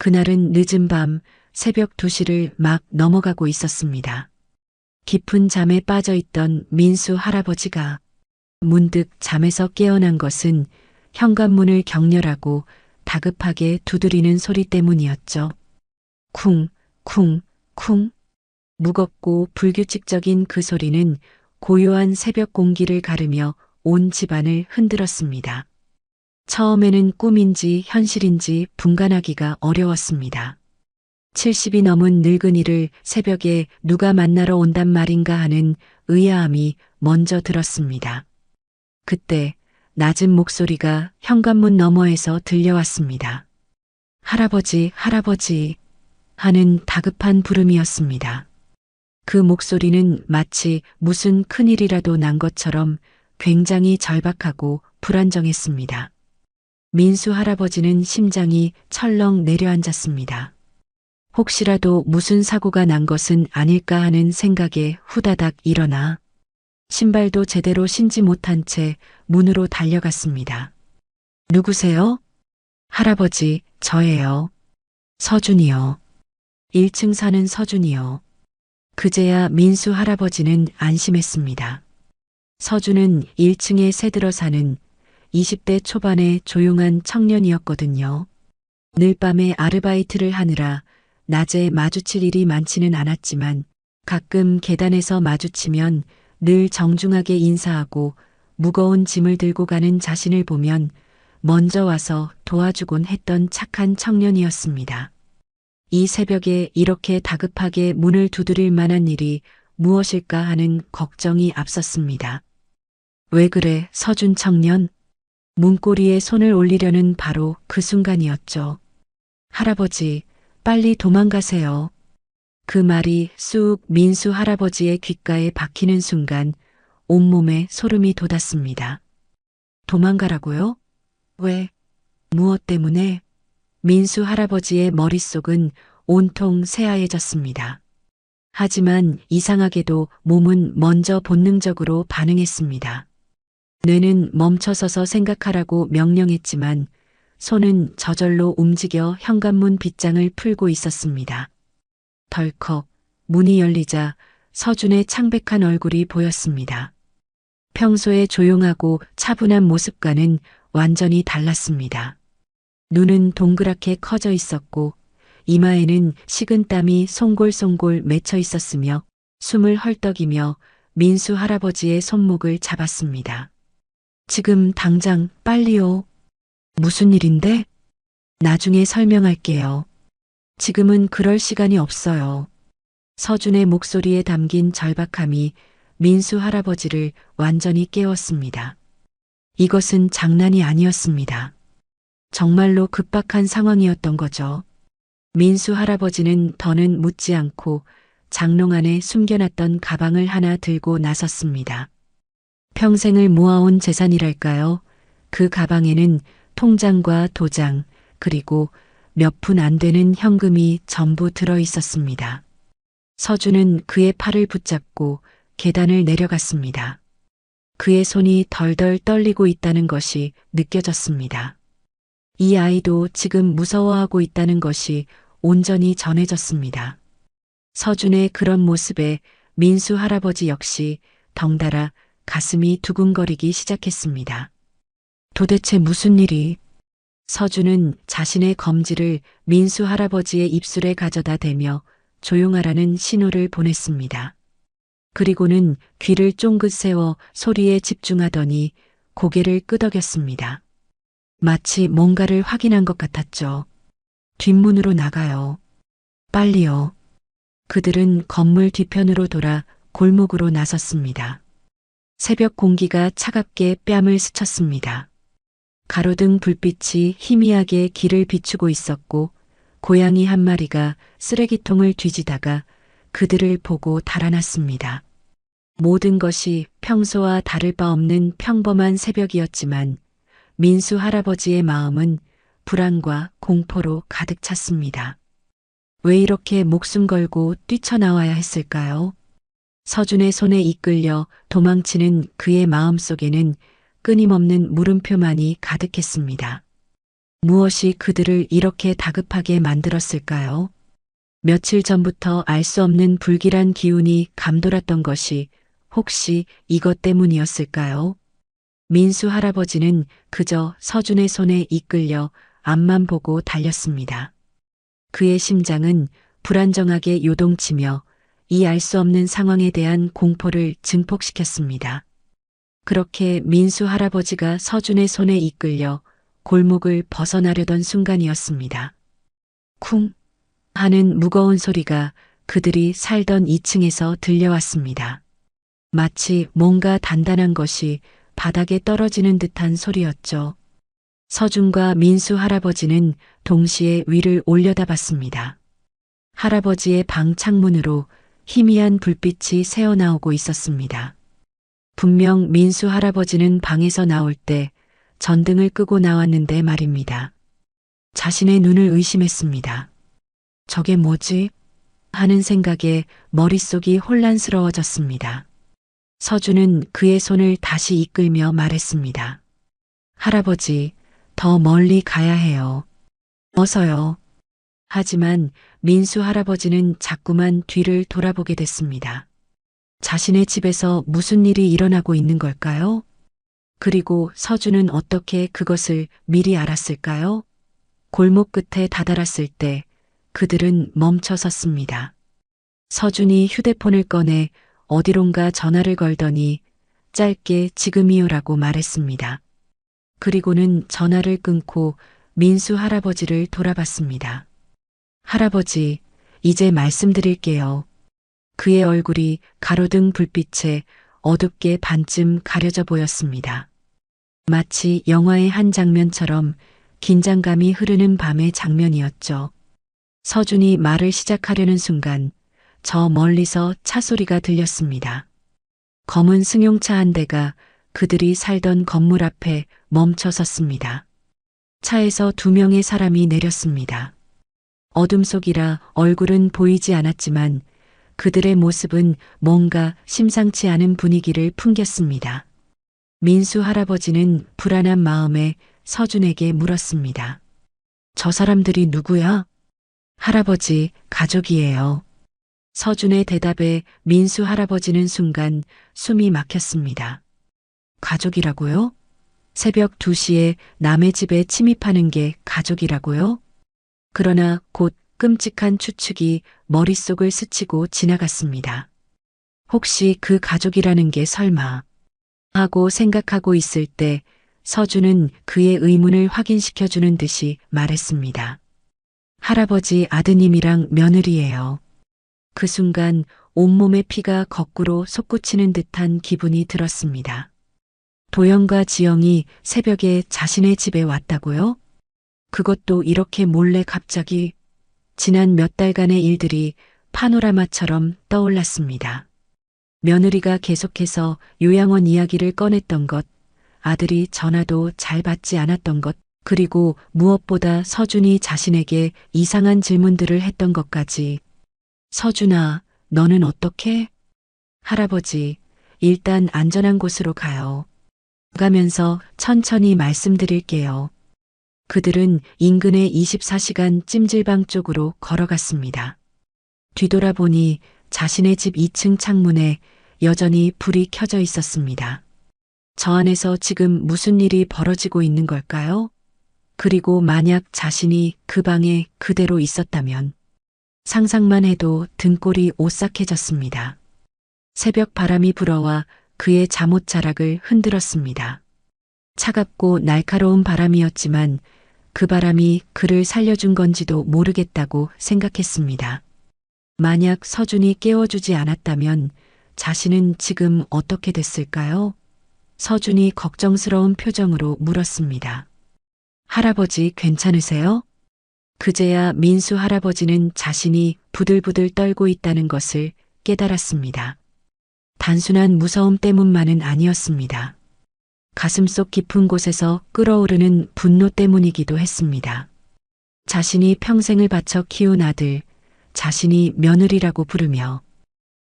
그날은 늦은 밤 새벽 2시를 막 넘어가고 있었습니다. 깊은 잠에 빠져 있던 민수 할아버지가 문득 잠에서 깨어난 것은 현관문을 격렬하고 다급하게 두드리는 소리 때문이었죠. 쿵, 쿵, 쿵. 무겁고 불규칙적인 그 소리는 고요한 새벽 공기를 가르며 온 집안을 흔들었습니다. 처음에는 꿈인지 현실인지 분간하기가 어려웠습니다. 70이 넘은 늙은이를 새벽에 누가 만나러 온단 말인가 하는 의아함이 먼저 들었습니다. 그때 낮은 목소리가 현관문 너머에서 들려왔습니다. 할아버지, 할아버지 하는 다급한 부름이었습니다. 그 목소리는 마치 무슨 큰일이라도 난 것처럼 굉장히 절박하고 불안정했습니다. 민수 할아버지는 심장이 철렁 내려앉았습니다. 혹시라도 무슨 사고가 난 것은 아닐까 하는 생각에 후다닥 일어나 신발도 제대로 신지 못한 채 문으로 달려갔습니다. 누구세요? 할아버지, 저예요. 서준이요. 1층 사는 서준이요. 그제야 민수 할아버지는 안심했습니다. 서준은 1층에 새들어 사는 20대 초반의 조용한 청년이었거든요. 늘 밤에 아르바이트를 하느라 낮에 마주칠 일이 많지는 않았지만 가끔 계단에서 마주치면 늘 정중하게 인사하고 무거운 짐을 들고 가는 자신을 보면 먼저 와서 도와주곤 했던 착한 청년이었습니다. 이 새벽에 이렇게 다급하게 문을 두드릴 만한 일이 무엇일까 하는 걱정이 앞섰습니다. 왜 그래, 서준 청년? 문고리에 손을 올리려는 바로 그 순간이었죠. 할아버지, 빨리 도망가세요. 그 말이 쑥 민수 할아버지의 귓가에 박히는 순간 온몸에 소름이 돋았습니다. 도망가라고요? 왜? 무엇 때문에? 민수 할아버지의 머릿속은 온통 새하얘졌습니다. 하지만 이상하게도 몸은 먼저 본능적으로 반응했습니다. 뇌는 멈춰서서 생각하라고 명령했지만 손은 저절로 움직여 현관문 빗장을 풀고 있었습니다. 덜컥 문이 열리자 서준의 창백한 얼굴이 보였습니다. 평소에 조용하고 차분한 모습과는 완전히 달랐습니다. 눈은 동그랗게 커져 있었고 이마에는 식은땀이 송골송골 맺혀 있었으며 숨을 헐떡이며 민수 할아버지의 손목을 잡았습니다. 지금 당장 빨리요. 무슨 일인데? 나중에 설명할게요. 지금은 그럴 시간이 없어요. 서준의 목소리에 담긴 절박함이 민수 할아버지를 완전히 깨웠습니다. 이것은 장난이 아니었습니다. 정말로 급박한 상황이었던 거죠. 민수 할아버지는 더는 묻지 않고 장롱 안에 숨겨놨던 가방을 하나 들고 나섰습니다. 평생을 모아온 재산이랄까요? 그 가방에는 통장과 도장, 그리고 몇 푼 안 되는 현금이 전부 들어 있었습니다. 서준은 그의 팔을 붙잡고 계단을 내려갔습니다. 그의 손이 덜덜 떨리고 있다는 것이 느껴졌습니다. 이 아이도 지금 무서워하고 있다는 것이 온전히 전해졌습니다. 서준의 그런 모습에 민수 할아버지 역시 덩달아 가슴이 두근거리기 시작했습니다. 도대체 무슨 일이? 서준은 자신의 검지를 민수 할아버지의 입술에 가져다 대며 조용하라는 신호를 보냈습니다. 그리고는 귀를 쫑긋 세워 소리에 집중하더니 고개를 끄덕였습니다. 마치 뭔가를 확인한 것 같았죠. 뒷문으로 나가요. 빨리요. 그들은 건물 뒤편으로 돌아 골목으로 나섰습니다. 새벽 공기가 차갑게 뺨을 스쳤습니다. 가로등 불빛이 희미하게 길을 비추고 있었고 고양이 한 마리가 쓰레기통을 뒤지다가 그들을 보고 달아났습니다. 모든 것이 평소와 다를 바 없는 평범한 새벽이었지만 민수 할아버지의 마음은 불안과 공포로 가득 찼습니다. 왜 이렇게 목숨 걸고 뛰쳐나와야 했을까요? 서준의 손에 이끌려 도망치는 그의 마음속에는 끊임없는 물음표만이 가득했습니다. 무엇이 그들을 이렇게 다급하게 만들었을까요? 며칠 전부터 알 수 없는 불길한 기운이 감돌았던 것이 혹시 이것 때문이었을까요? 민수 할아버지는 그저 서준의 손에 이끌려 앞만 보고 달렸습니다. 그의 심장은 불안정하게 요동치며 이 알 수 없는 상황에 대한 공포를 증폭시켰습니다. 그렇게 민수 할아버지가 서준의 손에 이끌려 골목을 벗어나려던 순간이었습니다. 쿵 하는 무거운 소리가 그들이 살던 2층에서 들려왔습니다. 마치 뭔가 단단한 것이 바닥에 떨어지는 듯한 소리였죠. 서준과 민수 할아버지는 동시에 위를 올려다봤습니다. 할아버지의 방 창문으로 희미한 불빛이 새어나오고 있었습니다. 분명 민수 할아버지는 방에서 나올 때 전등을 끄고 나왔는데 말입니다. 자신의 눈을 의심했습니다. 저게 뭐지? 하는 생각에 머릿속이 혼란스러워졌습니다. 서준은 그의 손을 다시 이끌며 말했습니다. 할아버지, 더 멀리 가야 해요. 어서요. 하지만 민수 할아버지는 자꾸만 뒤를 돌아보게 됐습니다. 자신의 집에서 무슨 일이 일어나고 있는 걸까요? 그리고 서준은 어떻게 그것을 미리 알았을까요? 골목 끝에 다다랐을 때 그들은 멈춰 섰습니다. 서준이 휴대폰을 꺼내 어디론가 전화를 걸더니 짧게 지금이요라고 말했습니다. 그리고는 전화를 끊고 민수 할아버지를 돌아봤습니다. 할아버지, 이제 말씀드릴게요. 그의 얼굴이 가로등 불빛에 어둡게 반쯤 가려져 보였습니다. 마치 영화의 한 장면처럼 긴장감이 흐르는 밤의 장면이었죠. 서준이 말을 시작하려는 순간 저 멀리서 차 소리가 들렸습니다. 검은 승용차 한 대가 그들이 살던 건물 앞에 멈춰 섰습니다. 차에서 2명의 사람이 내렸습니다. 어둠 속이라 얼굴은 보이지 않았지만 그들의 모습은 뭔가 심상치 않은 분위기를 풍겼습니다. 민수 할아버지는 불안한 마음에 서준에게 물었습니다. 저 사람들이 누구야? 할아버지, 가족이에요. 서준의 대답에 민수 할아버지는 순간 숨이 막혔습니다. 가족이라고요? 새벽 2시에 남의 집에 침입하는 게 가족이라고요? 그러나 곧 끔찍한 추측이 머릿속을 스치고 지나갔습니다. 혹시 그 가족이라는 게 설마 하고 생각하고 있을 때 서준은 그의 의문을 확인시켜주는 듯이 말했습니다. 할아버지 아드님이랑 며느리예요. 그 순간 온몸의 피가 거꾸로 솟구치는 듯한 기분이 들었습니다. 도영과 지영이 새벽에 자신의 집에 왔다고요? 그것도 이렇게 몰래 갑자기. 지난 몇 달간의 일들이 파노라마처럼 떠올랐습니다. 며느리가 계속해서 요양원 이야기를 꺼냈던 것, 아들이 전화도 잘 받지 않았던 것, 그리고 무엇보다 서준이 자신에게 이상한 질문들을 했던 것까지. 서준아, 너는 어떻게? 할아버지, 일단 안전한 곳으로 가요. 가면서 천천히 말씀드릴게요. 그들은 인근의 24시간 찜질방 쪽으로 걸어갔습니다. 뒤돌아보니 자신의 집 2층 창문에 여전히 불이 켜져 있었습니다. 저 안에서 지금 무슨 일이 벌어지고 있는 걸까요? 그리고 만약 자신이 그 방에 그대로 있었다면 상상만 해도 등골이 오싹해졌습니다. 새벽 바람이 불어와 그의 잠옷 자락을 흔들었습니다. 차갑고 날카로운 바람이었지만 그 바람이 그를 살려준 건지도 모르겠다고 생각했습니다. 만약 서준이 깨워주지 않았다면 자신은 지금 어떻게 됐을까요? 서준이 걱정스러운 표정으로 물었습니다. 할아버지 괜찮으세요? 그제야 민수 할아버지는 자신이 부들부들 떨고 있다는 것을 깨달았습니다. 단순한 무서움 때문만은 아니었습니다. 가슴속 깊은 곳에서 끓어오르는 분노 때문이기도 했습니다. 자신이 평생을 바쳐 키운 아들, 자신이 며느리라고 부르며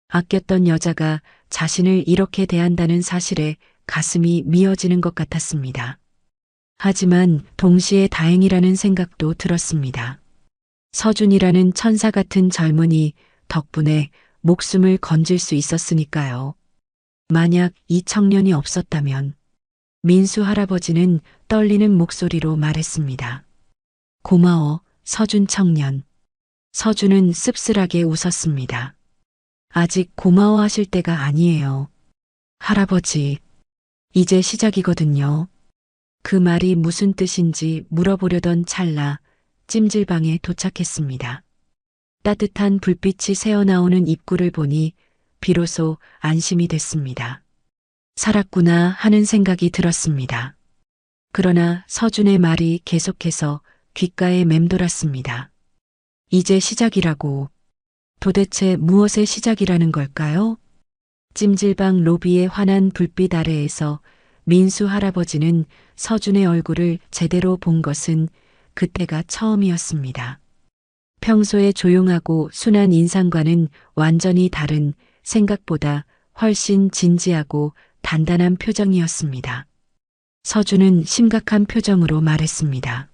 아꼈던 여자가 자신을 이렇게 대한다는 사실에 가슴이 미어지는 것 같았습니다. 하지만 동시에 다행이라는 생각도 들었습니다. 서준이라는 천사 같은 젊은이 덕분에 목숨을 건질 수 있었으니까요. 만약 이 청년이 없었다면 민수 할아버지는 떨리는 목소리로 말했습니다. 고마워, 서준 청년. 서준은 씁쓸하게 웃었습니다. 아직 고마워하실 때가 아니에요. 할아버지, 이제 시작이거든요. 그 말이 무슨 뜻인지 물어보려던 찰나 찜질방에 도착했습니다. 따뜻한 불빛이 새어나오는 입구를 보니 비로소 안심이 됐습니다. 살았구나 하는 생각이 들었습니다. 그러나 서준의 말이 계속해서 귓가에 맴돌았습니다. 이제 시작이라고. 도대체 무엇의 시작이라는 걸까요? 찜질방 로비의 환한 불빛 아래에서 민수 할아버지는 서준의 얼굴을 제대로 본 것은 그때가 처음이었습니다. 평소에 조용하고 순한 인상과는 완전히 다른 생각보다 훨씬 진지하고 단단한 표정이었습니다. 서준은 심각한 표정으로 말했습니다.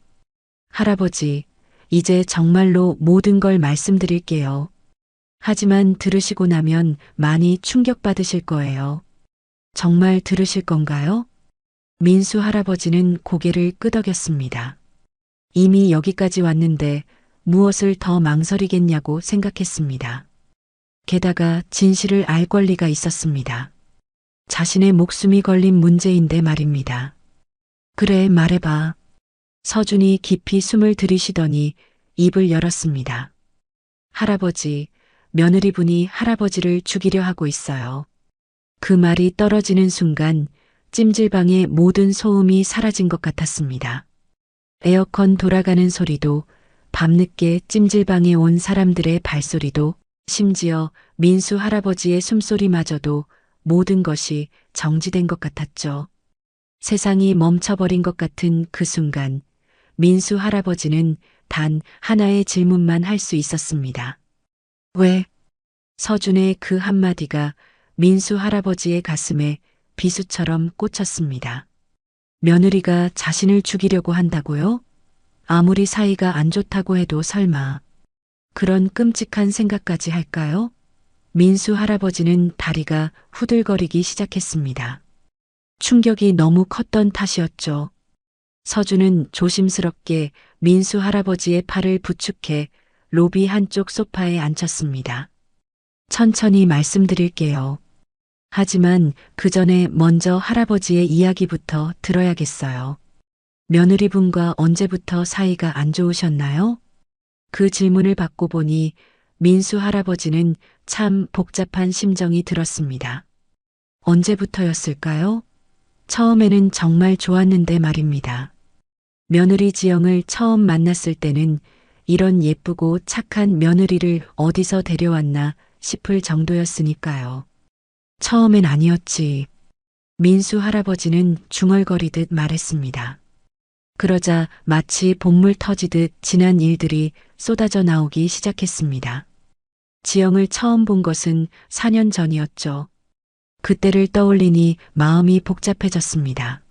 할아버지, 이제 정말로 모든 걸 말씀드릴게요. 하지만 들으시고 나면 많이 충격받으실 거예요. 정말 들으실 건가요? 민수 할아버지는 고개를 끄덕였습니다. 이미 여기까지 왔는데 무엇을 더 망설이겠냐고 생각했습니다. 게다가 진실을 알 권리가 있었습니다. 자신의 목숨이 걸린 문제인데 말입니다. 그래, 말해봐. 서준이 깊이 숨을 들이쉬더니 입을 열었습니다. 할아버지, 며느리분이 할아버지를 죽이려 하고 있어요. 그 말이 떨어지는 순간 찜질방의 모든 소음이 사라진 것 같았습니다. 에어컨 돌아가는 소리도, 밤늦게 찜질방에 온 사람들의 발소리도, 심지어 민수 할아버지의 숨소리마저도 모든 것이 정지된 것 같았죠. 세상이 멈춰버린 것 같은 그 순간, 민수 할아버지는 단 하나의 질문만 할 수 있었습니다. 왜? 서준의 그 한마디가 민수 할아버지의 가슴에 비수처럼 꽂혔습니다. 며느리가 자신을 죽이려고 한다고요? 아무리 사이가 안 좋다고 해도 설마 그런 끔찍한 생각까지 할까요? 민수 할아버지는 다리가 후들거리기 시작했습니다. 충격이 너무 컸던 탓이었죠. 서준은 조심스럽게 민수 할아버지의 팔을 부축해 로비 한쪽 소파에 앉혔습니다. 천천히 말씀드릴게요. 하지만 그 전에 먼저 할아버지의 이야기부터 들어야겠어요. 며느리분과 언제부터 사이가 안 좋으셨나요? 그 질문을 받고 보니 민수 할아버지는 참 복잡한 심정이 들었습니다. 언제부터였을까요? 처음에는 정말 좋았는데 말입니다. 며느리 지영을 처음 만났을 때는 이런 예쁘고 착한 며느리를 어디서 데려왔나 싶을 정도였으니까요. 처음엔 아니었지. 민수 할아버지는 중얼거리듯 말했습니다. 그러자 마치 본물 터지듯 지난 일들이 쏟아져 나오기 시작했습니다. 지영을 처음 본 것은 4년 전이었죠. 그때를 떠올리니 마음이 복잡해졌습니다.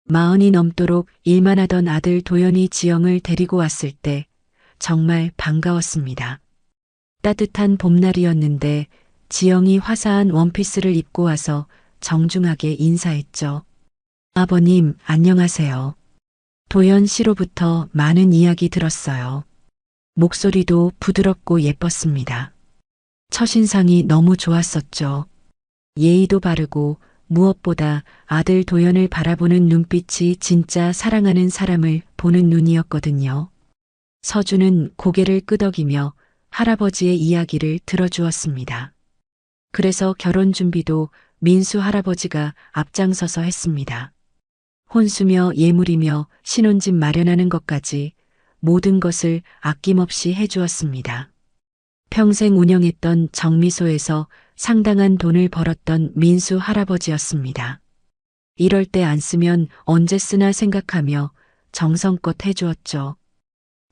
40이 넘도록 일만 하던 아들 도연이 지영을 데리고 왔을 때 정말 반가웠습니다. 따뜻한 봄날이었는데 지영이 화사한 원피스를 입고 와서 정중하게 인사했죠. 아버님, 안녕하세요. 도연 씨로부터 많은 이야기 들었어요. 목소리도 부드럽고 예뻤습니다. 첫인상이 너무 좋았었죠. 예의도 바르고 무엇보다 아들 도연을 바라보는 눈빛이 진짜 사랑하는 사람을 보는 눈이었거든요. 서준은 고개를 끄덕이며 할아버지의 이야기를 들어주었습니다. 그래서 결혼 준비도 민수 할아버지가 앞장서서 했습니다. 혼수며 예물이며 신혼집 마련하는 것까지 모든 것을 아낌없이 해주었습니다. 평생 운영했던 정미소에서 상당한 돈을 벌었던 민수 할아버지였습니다. 이럴 때 안 쓰면 언제 쓰나 생각하며 정성껏 해주었죠.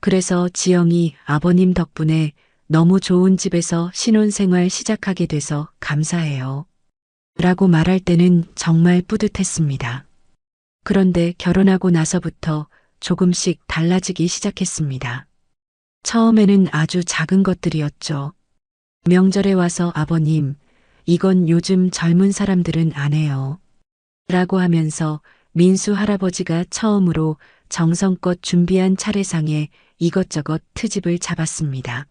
그래서 지영이 아버님 덕분에 너무 좋은 집에서 신혼생활 시작하게 돼서 감사해요. 라고 말할 때는 정말 뿌듯했습니다. 그런데 결혼하고 나서부터 조금씩 달라지기 시작했습니다. 처음에는 아주 작은 것들이었죠. 명절에 와서 아버님, 이건 요즘 젊은 사람들은 안 해요. 라고 하면서 민수 할아버지가 처음으로 정성껏 준비한 차례상에 이것저것 트집을 잡았습니다.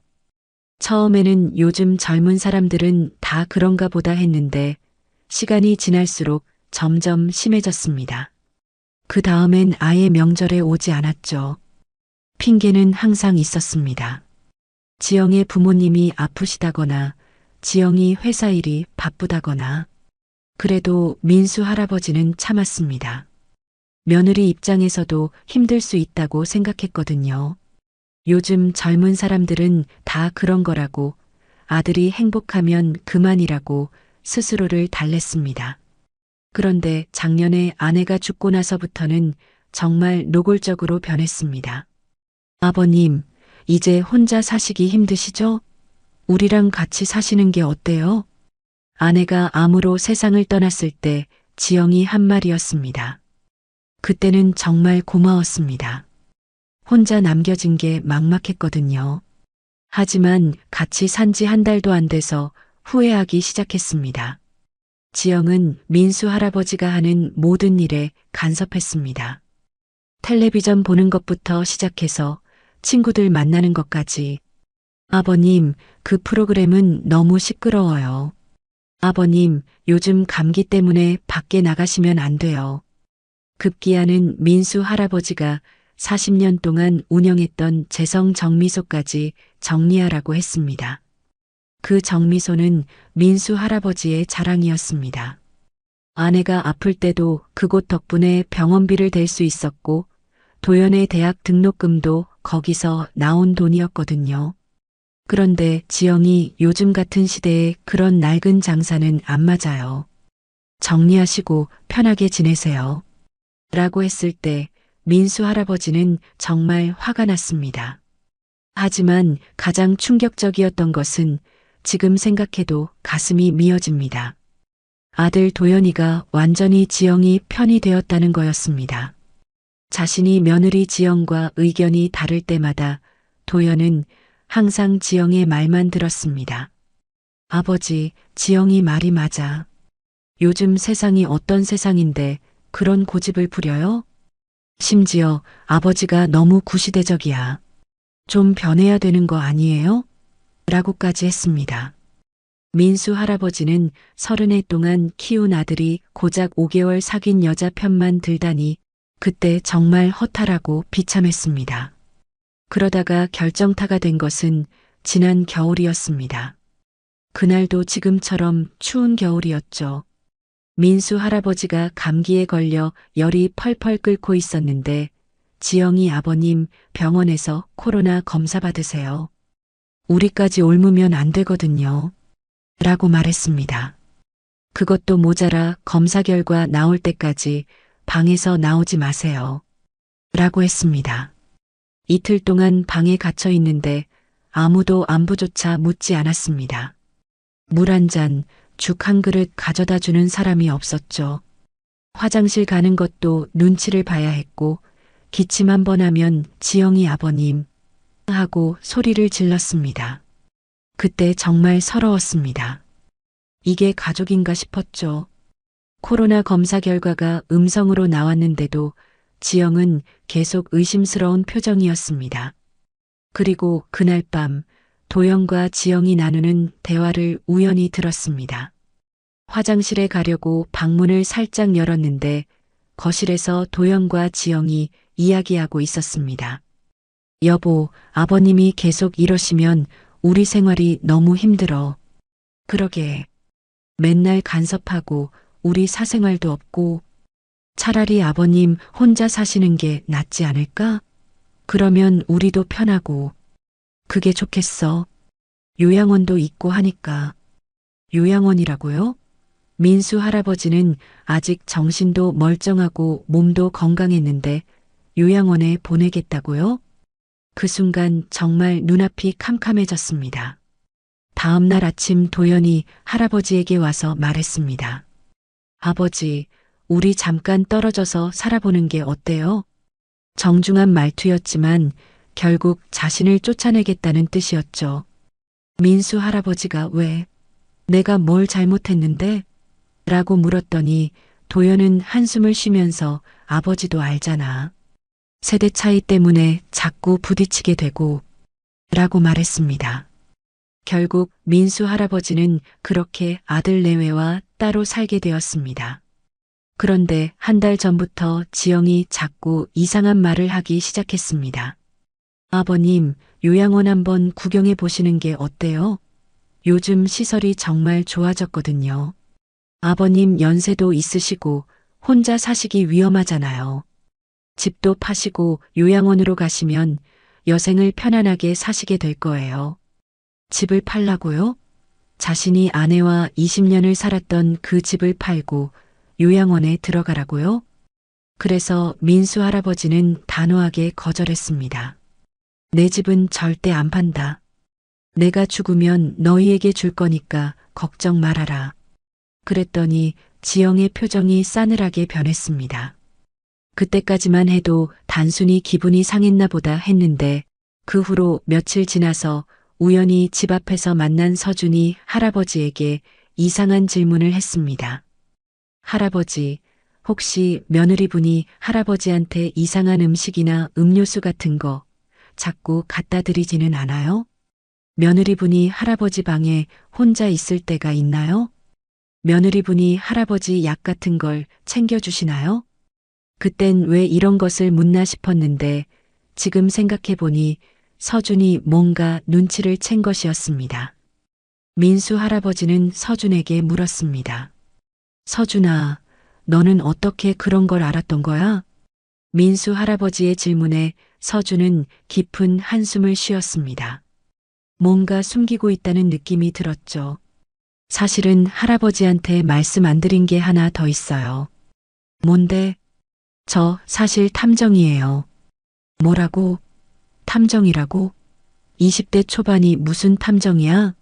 처음에는 요즘 젊은 사람들은 다 그런가 보다 했는데 시간이 지날수록 점점 심해졌습니다. 그 다음엔 아예 명절에 오지 않았죠. 핑계는 항상 있었습니다. 지영의 부모님이 아프시다거나 지영이 회사 일이 바쁘다거나. 그래도 민수 할아버지는 참았습니다. 며느리 입장에서도 힘들 수 있다고 생각했거든요. 요즘 젊은 사람들은 다 그런 거라고, 아들이 행복하면 그만이라고 스스로를 달랬습니다. 그런데 작년에 아내가 죽고 나서부터는 정말 노골적으로 변했습니다. 아버님, 이제 혼자 사시기 힘드시죠? 우리랑 같이 사시는 게 어때요? 아내가 암으로 세상을 떠났을 때 지영이 한 말이었습니다. 그때는 정말 고마웠습니다. 혼자 남겨진 게 막막했거든요. 하지만 같이 산지 한 달도 안 돼서 후회하기 시작했습니다. 지영은 민수 할아버지가 하는 모든 일에 간섭했습니다. 텔레비전 보는 것부터 시작해서 친구들 만나는 것까지. 아버님, 그 프로그램은 너무 시끄러워요. 아버님, 요즘 감기 때문에 밖에 나가시면 안 돼요. 급기야는 민수 할아버지가 40년 동안 운영했던 재성 정미소까지 정리하라고 했습니다. 그 정미소는 민수 할아버지의 자랑이었습니다. 아내가 아플 때도 그곳 덕분에 병원비를 댈 수 있었고 도연의 대학 등록금도 거기서 나온 돈이었거든요. 그런데 지영이 요즘 같은 시대에 그런 낡은 장사는 안 맞아요. 정리하시고 편하게 지내세요. 라고 했을 때 민수 할아버지는 정말 화가 났습니다. 하지만 가장 충격적이었던 것은 지금 생각해도 가슴이 미어집니다. 아들 도연이가 완전히 지영이 편이 되었다는 거였습니다. 자신이 며느리 지영과 의견이 다를 때마다 도연은 항상 지영의 말만 들었습니다. 아버지, 지영이 말이 맞아. 요즘 세상이 어떤 세상인데 그런 고집을 부려요? 심지어 아버지가 너무 구시대적이야. 좀 변해야 되는 거 아니에요? 라고까지 했습니다. 민수 할아버지는 30해 동안 키운 아들이 고작 5개월 사귄 여자 편만 들다니 그때 정말 허탈하고 비참했습니다. 그러다가 결정타가 된 것은 지난 겨울이었습니다. 그날도 지금처럼 추운 겨울이었죠. 민수 할아버지가 감기에 걸려 열이 펄펄 끓고 있었는데 지영이 아버님 병원에서 코로나 검사 받으세요. 우리까지 옮으면 안 되거든요. 라고 말했습니다. 그것도 모자라 검사 결과 나올 때까지 방에서 나오지 마세요. 라고 했습니다. 이틀 동안 방에 갇혀 있는데 아무도 안부조차 묻지 않았습니다. 물 한 잔, 죽 한 그릇 가져다 주는 사람이 없었죠. 화장실 가는 것도 눈치를 봐야 했고 기침 한 번 하면 지영이 아버님 하고 소리를 질렀습니다. 그때 정말 서러웠습니다. 이게 가족인가 싶었죠. 코로나 검사 결과가 음성으로 나왔는데도 지영은 계속 의심스러운 표정이었습니다. 그리고 그날 밤 도영과 지영이 나누는 대화를 우연히 들었습니다. 화장실에 가려고 방문을 살짝 열었는데 거실에서 도영과 지영이 이야기하고 있었습니다. 여보, 아버님이 계속 이러시면 우리 생활이 너무 힘들어. 그러게. 맨날 간섭하고 우리 사생활도 없고 차라리 아버님 혼자 사시는 게 낫지 않을까? 그러면 우리도 편하고. 그게 좋겠어. 요양원도 있고 하니까. 요양원이라고요? 민수 할아버지는 아직 정신도 멀쩡하고 몸도 건강했는데 요양원에 보내겠다고요? 그 순간 정말 눈앞이 캄캄해졌습니다. 다음 날 아침 도연이 할아버지에게 와서 말했습니다. 아버지, 우리 잠깐 떨어져서 살아보는 게 어때요? 정중한 말투였지만 결국 자신을 쫓아내겠다는 뜻이었죠. 민수 할아버지가 왜? 내가 뭘 잘못했는데? 라고 물었더니 도연은 한숨을 쉬면서 아버지도 알잖아. 세대 차이 때문에 자꾸 부딪히게 되고 라고 말했습니다. 결국 민수 할아버지는 그렇게 아들 내외와 따로 살게 되었습니다. 그런데 한 달 전부터 지영이 자꾸 이상한 말을 하기 시작했습니다. 아버님, 요양원 한번 구경해 보시는 게 어때요? 요즘 시설이 정말 좋아졌거든요. 아버님 연세도 있으시고 혼자 사시기 위험하잖아요. 집도 파시고 요양원으로 가시면 여생을 편안하게 사시게 될 거예요. 집을 팔라고요? 자신이 아내와 20년을 살았던 그 집을 팔고 요양원에 들어가라고요? 그래서 민수 할아버지는 단호하게 거절했습니다. 내 집은 절대 안 판다. 내가 죽으면 너희에게 줄 거니까 걱정 말아라. 그랬더니 지영의 표정이 싸늘하게 변했습니다. 그때까지만 해도 단순히 기분이 상했나 보다 했는데 그 후로 며칠 지나서 우연히 집 앞에서 만난 서준이 할아버지에게 이상한 질문을 했습니다. 할아버지, 혹시 며느리분이 할아버지한테 이상한 음식이나 음료수 같은 거 자꾸 갖다 드리지는 않아요? 며느리분이 할아버지 방에 혼자 있을 때가 있나요? 며느리분이 할아버지 약 같은 걸 챙겨주시나요? 그땐 왜 이런 것을 묻나 싶었는데 지금 생각해보니 서준이 뭔가 눈치를 챈 것이었습니다. 민수 할아버지는 서준에게 물었습니다. 서준아, 너는 어떻게 그런 걸 알았던 거야? 민수 할아버지의 질문에 서준은 깊은 한숨을 쉬었습니다. 뭔가 숨기고 있다는 느낌이 들었죠. 사실은 할아버지한테 말씀 안 드린 게 하나 더 있어요. 뭔데? 저 사실 탐정이에요. 뭐라고? 탐정이라고? 20대 초반이 무슨 탐정이야?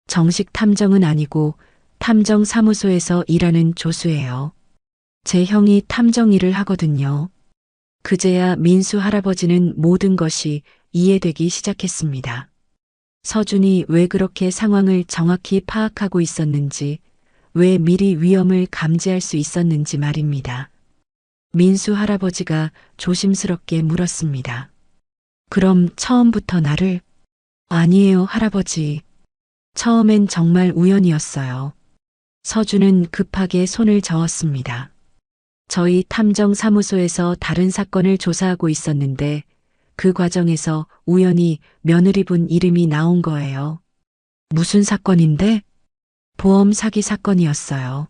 정식 탐정은 아니고 탐정 사무소에서 일하는 조수예요. 제 형이 탐정 일을 하거든요. 그제야 민수 할아버지는 모든 것이 이해되기 시작했습니다. 서준이 왜 그렇게 상황을 정확히 파악하고 있었는지, 왜 미리 위험을 감지할 수 있었는지 말입니다. 민수 할아버지가 조심스럽게 물었습니다. 그럼 처음부터 나를? 아니에요, 할아버지. 처음엔 정말 우연이었어요. 서준은 급하게 손을 저었습니다. 저희 탐정 사무소에서 다른 사건을 조사하고 있었는데 그 과정에서 우연히 며느리분 이름이 나온 거예요. 무슨 사건인데? 보험 사기 사건이었어요.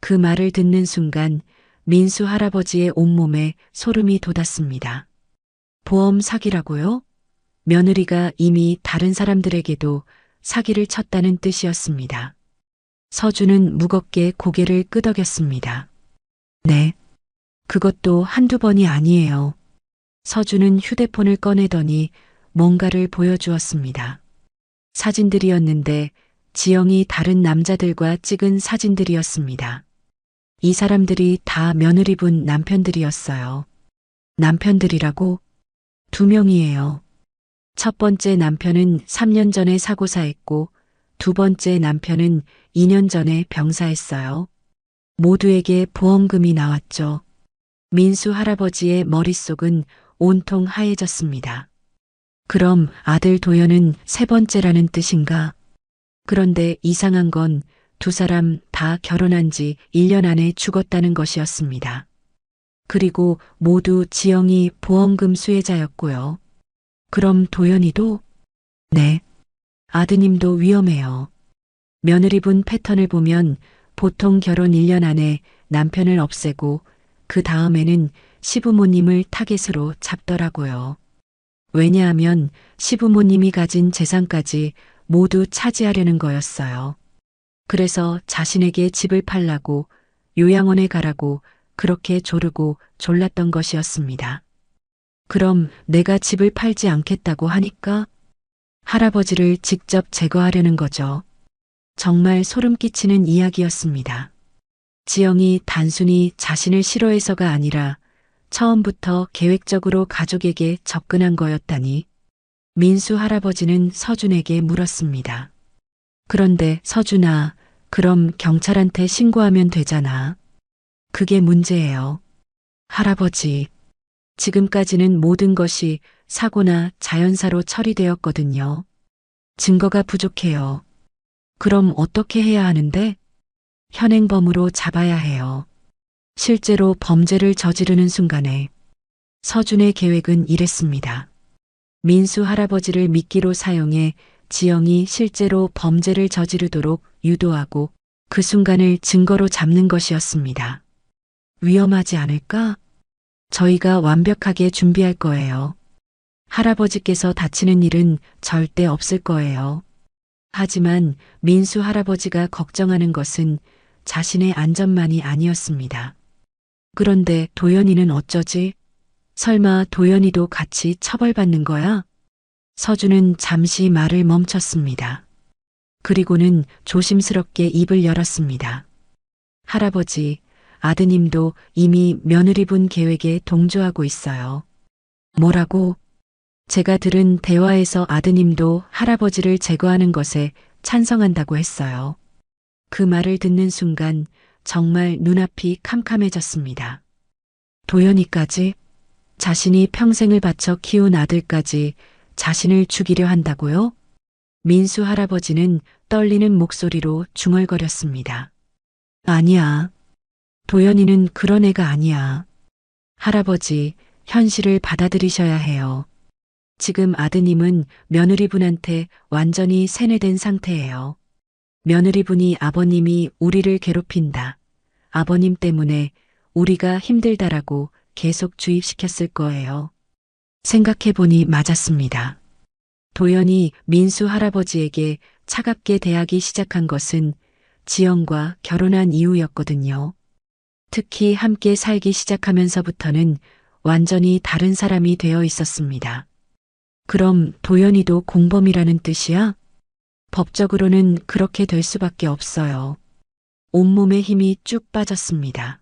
그 말을 듣는 순간 민수 할아버지의 온몸에 소름이 돋았습니다. 보험 사기라고요? 며느리가 이미 다른 사람들에게도 사기를 쳤다는 뜻이었습니다. 서준은 무겁게 고개를 끄덕였습니다. 네. 그것도 한두 번이 아니에요. 서준은 휴대폰을 꺼내더니 뭔가를 보여주었습니다. 사진들이었는데 지영이 다른 남자들과 찍은 사진들이었습니다. 이 사람들이 다 며느리분 남편들이었어요. 남편들이라고? 2명이에요. 첫 번째 남편은 3년 전에 사고사했고 두 번째 남편은 2년 전에 병사했어요. 모두에게 보험금이 나왔죠. 민수 할아버지의 머릿속은 온통 하얘졌습니다. 그럼 아들 도연은 세 번째라는 뜻인가? 그런데 이상한 건 두 사람 다 결혼한 지 1년 안에 죽었다는 것이었습니다. 그리고 모두 지영이 보험금 수혜자였고요. 그럼 도연이도? 네. 아드님도 위험해요. 며느리분 패턴을 보면 보통 결혼 1년 안에 남편을 없애고 그 다음에는 시부모님을 타겟으로 잡더라고요. 왜냐하면 시부모님이 가진 재산까지 모두 차지하려는 거였어요. 그래서 자신에게 집을 팔라고 요양원에 가라고 그렇게 조르고 졸랐던 것이었습니다. 그럼 내가 집을 팔지 않겠다고 하니까 할아버지를 직접 제거하려는 거죠. 정말 소름 끼치는 이야기였습니다. 지영이 단순히 자신을 싫어해서가 아니라 처음부터 계획적으로 가족에게 접근한 거였다니. 민수 할아버지는 서준에게 물었습니다. 그런데 서준아, 그럼 경찰한테 신고하면 되잖아. 그게 문제예요. 할아버지, 지금까지는 모든 것이 사고나 자연사로 처리되었거든요. 증거가 부족해요. 그럼 어떻게 해야 하는데? 현행범으로 잡아야 해요. 실제로 범죄를 저지르는 순간에 서준의 계획은 이랬습니다. 민수 할아버지를 미끼로 사용해 지영이 실제로 범죄를 저지르도록 유도하고 그 순간을 증거로 잡는 것이었습니다. 위험하지 않을까? 저희가 완벽하게 준비할 거예요. 할아버지께서 다치는 일은 절대 없을 거예요. 하지만 민수 할아버지가 걱정하는 것은 자신의 안전만이 아니었습니다. 그런데 도연이는 어쩌지? 설마 도연이도 같이 처벌받는 거야? 서준은 잠시 말을 멈췄습니다. 그리고는 조심스럽게 입을 열었습니다. 할아버지, 아드님도 이미 며느리분 계획에 동조하고 있어요. 뭐라고? 제가 들은 대화에서 아드님도 할아버지를 제거하는 것에 찬성한다고 했어요. 그 말을 듣는 순간 정말 눈앞이 캄캄해졌습니다. 도연이까지? 자신이 평생을 바쳐 키운 아들까지 자신을 죽이려 한다고요? 민수 할아버지는 떨리는 목소리로 중얼거렸습니다. 아니야. 도연이는 그런 애가 아니야. 할아버지, 현실을 받아들이셔야 해요. 지금 아드님은 며느리분한테 완전히 세뇌된 상태예요. 며느리분이 아버님이 우리를 괴롭힌다. 아버님 때문에 우리가 힘들다라고 계속 주입시켰을 거예요. 생각해보니 맞았습니다. 도연이 민수 할아버지에게 차갑게 대하기 시작한 것은 지영과 결혼한 이후였거든요. 특히 함께 살기 시작하면서부터는 완전히 다른 사람이 되어 있었습니다. 그럼 도연이도 공범이라는 뜻이야? 법적으로는 그렇게 될 수밖에 없어요. 온몸에 힘이 쭉 빠졌습니다.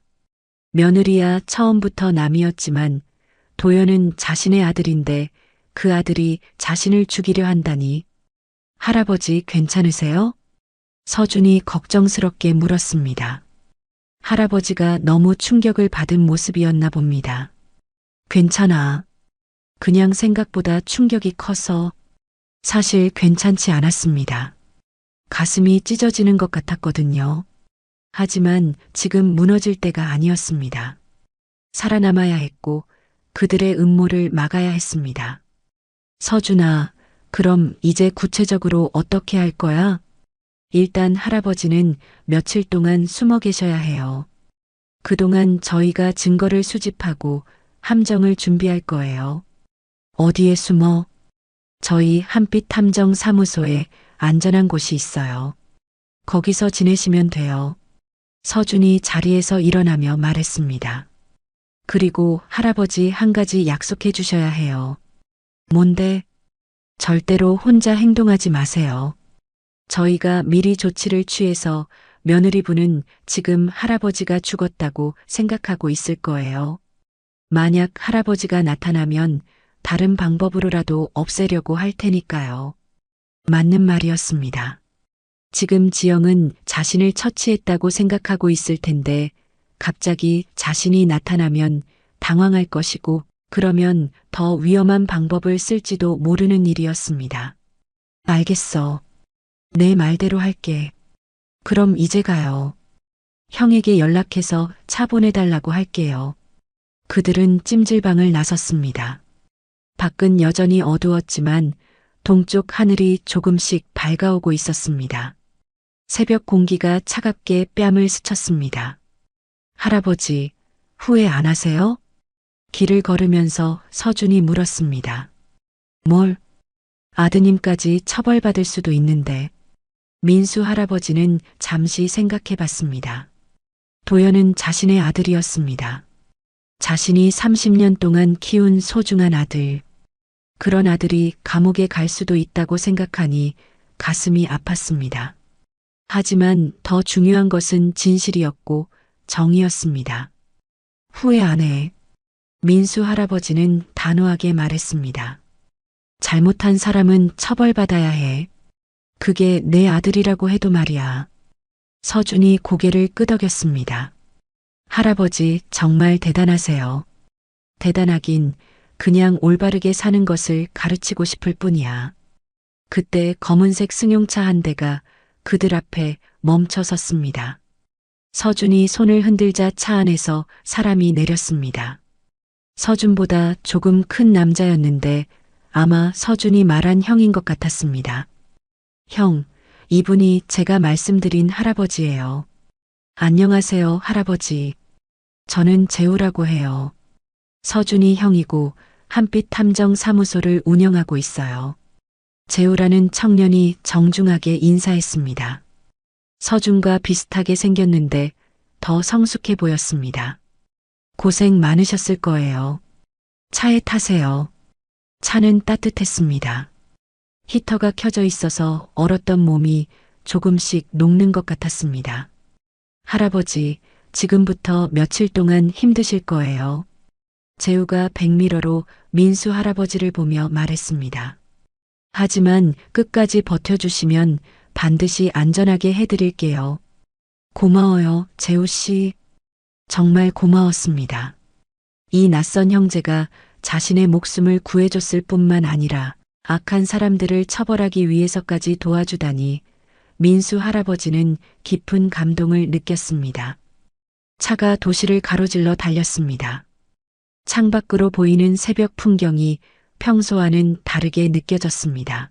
며느리야 처음부터 남이었지만 도연은 자신의 아들인데 그 아들이 자신을 죽이려 한다니. 할아버지 괜찮으세요? 서준이 걱정스럽게 물었습니다. 할아버지가 너무 충격을 받은 모습이었나 봅니다. 괜찮아. 그냥 생각보다 충격이 커서 사실 괜찮지 않았습니다. 가슴이 찢어지는 것 같았거든요. 하지만 지금 무너질 때가 아니었습니다. 살아남아야 했고 그들의 음모를 막아야 했습니다. 서준아, 그럼 이제 구체적으로 어떻게 할 거야? 일단 할아버지는 며칠 동안 숨어 계셔야 해요. 그동안 저희가 증거를 수집하고 함정을 준비할 거예요. 어디에 숨어? 저희 한빛 탐정 사무소에 안전한 곳이 있어요. 거기서 지내시면 돼요. 서준이 자리에서 일어나며 말했습니다. 그리고 할아버지 한 가지 약속해 주셔야 해요. 뭔데? 절대로 혼자 행동하지 마세요. 저희가 미리 조치를 취해서 며느리분은 지금 할아버지가 죽었다고 생각하고 있을 거예요. 만약 할아버지가 나타나면 다른 방법으로라도 없애려고 할 테니까요. 맞는 말이었습니다. 지금 지영은 자신을 처치했다고 생각하고 있을 텐데 갑자기 자신이 나타나면 당황할 것이고 그러면 더 위험한 방법을 쓸지도 모르는 일이었습니다. 알겠어. 내 말대로 할게. 그럼 이제 가요. 형에게 연락해서 차 보내달라고 할게요. 그들은 찜질방을 나섰습니다. 밖은 여전히 어두웠지만 동쪽 하늘이 조금씩 밝아오고 있었습니다. 새벽 공기가 차갑게 뺨을 스쳤습니다. 할아버지, 후회 안 하세요? 길을 걸으면서 서준이 물었습니다. 뭘? 아드님까지 처벌받을 수도 있는데. 민수 할아버지는 잠시 생각해 봤습니다. 도연은 자신의 아들이었습니다. 자신이 30년 동안 키운 소중한 아들. 그런 아들이 감옥에 갈 수도 있다고 생각하니 가슴이 아팠습니다. 하지만 더 중요한 것은 진실이었고 정이었습니다. 후회 안 해. 민수 할아버지는 단호하게 말했습니다. 잘못한 사람은 처벌받아야 해. 그게 내 아들이라고 해도 말이야. 서준이 고개를 끄덕였습니다. 할아버지 정말 대단하세요. 대단하긴 그냥 올바르게 사는 것을 가르치고 싶을 뿐이야. 그때 검은색 승용차 한 대가 그들 앞에 멈춰 섰습니다. 서준이 손을 흔들자 차 안에서 사람이 내렸습니다. 서준보다 조금 큰 남자였는데 아마 서준이 말한 형인 것 같았습니다. 형, 이분이 제가 말씀드린 할아버지예요. 안녕하세요, 할아버지. 저는 재우라고 해요. 서준이 형이고 한빛 탐정 사무소를 운영하고 있어요. 재우라는 청년이 정중하게 인사했습니다. 서준과 비슷하게 생겼는데 더 성숙해 보였습니다. 고생 많으셨을 거예요. 차에 타세요. 차는 따뜻했습니다. 히터가 켜져 있어서 얼었던 몸이 조금씩 녹는 것 같았습니다. 할아버지, 지금부터 며칠 동안 힘드실 거예요. 재우가 백미러로 민수 할아버지를 보며 말했습니다. 하지만 끝까지 버텨주시면 반드시 안전하게 해드릴게요. 고마워요, 재우 씨. 정말 고마웠습니다. 이 낯선 형제가 자신의 목숨을 구해줬을 뿐만 아니라 악한 사람들을 처벌하기 위해서까지 도와주다니 민수 할아버지는 깊은 감동을 느꼈습니다. 차가 도시를 가로질러 달렸습니다. 창밖으로 보이는 새벽 풍경이 평소와는 다르게 느껴졌습니다.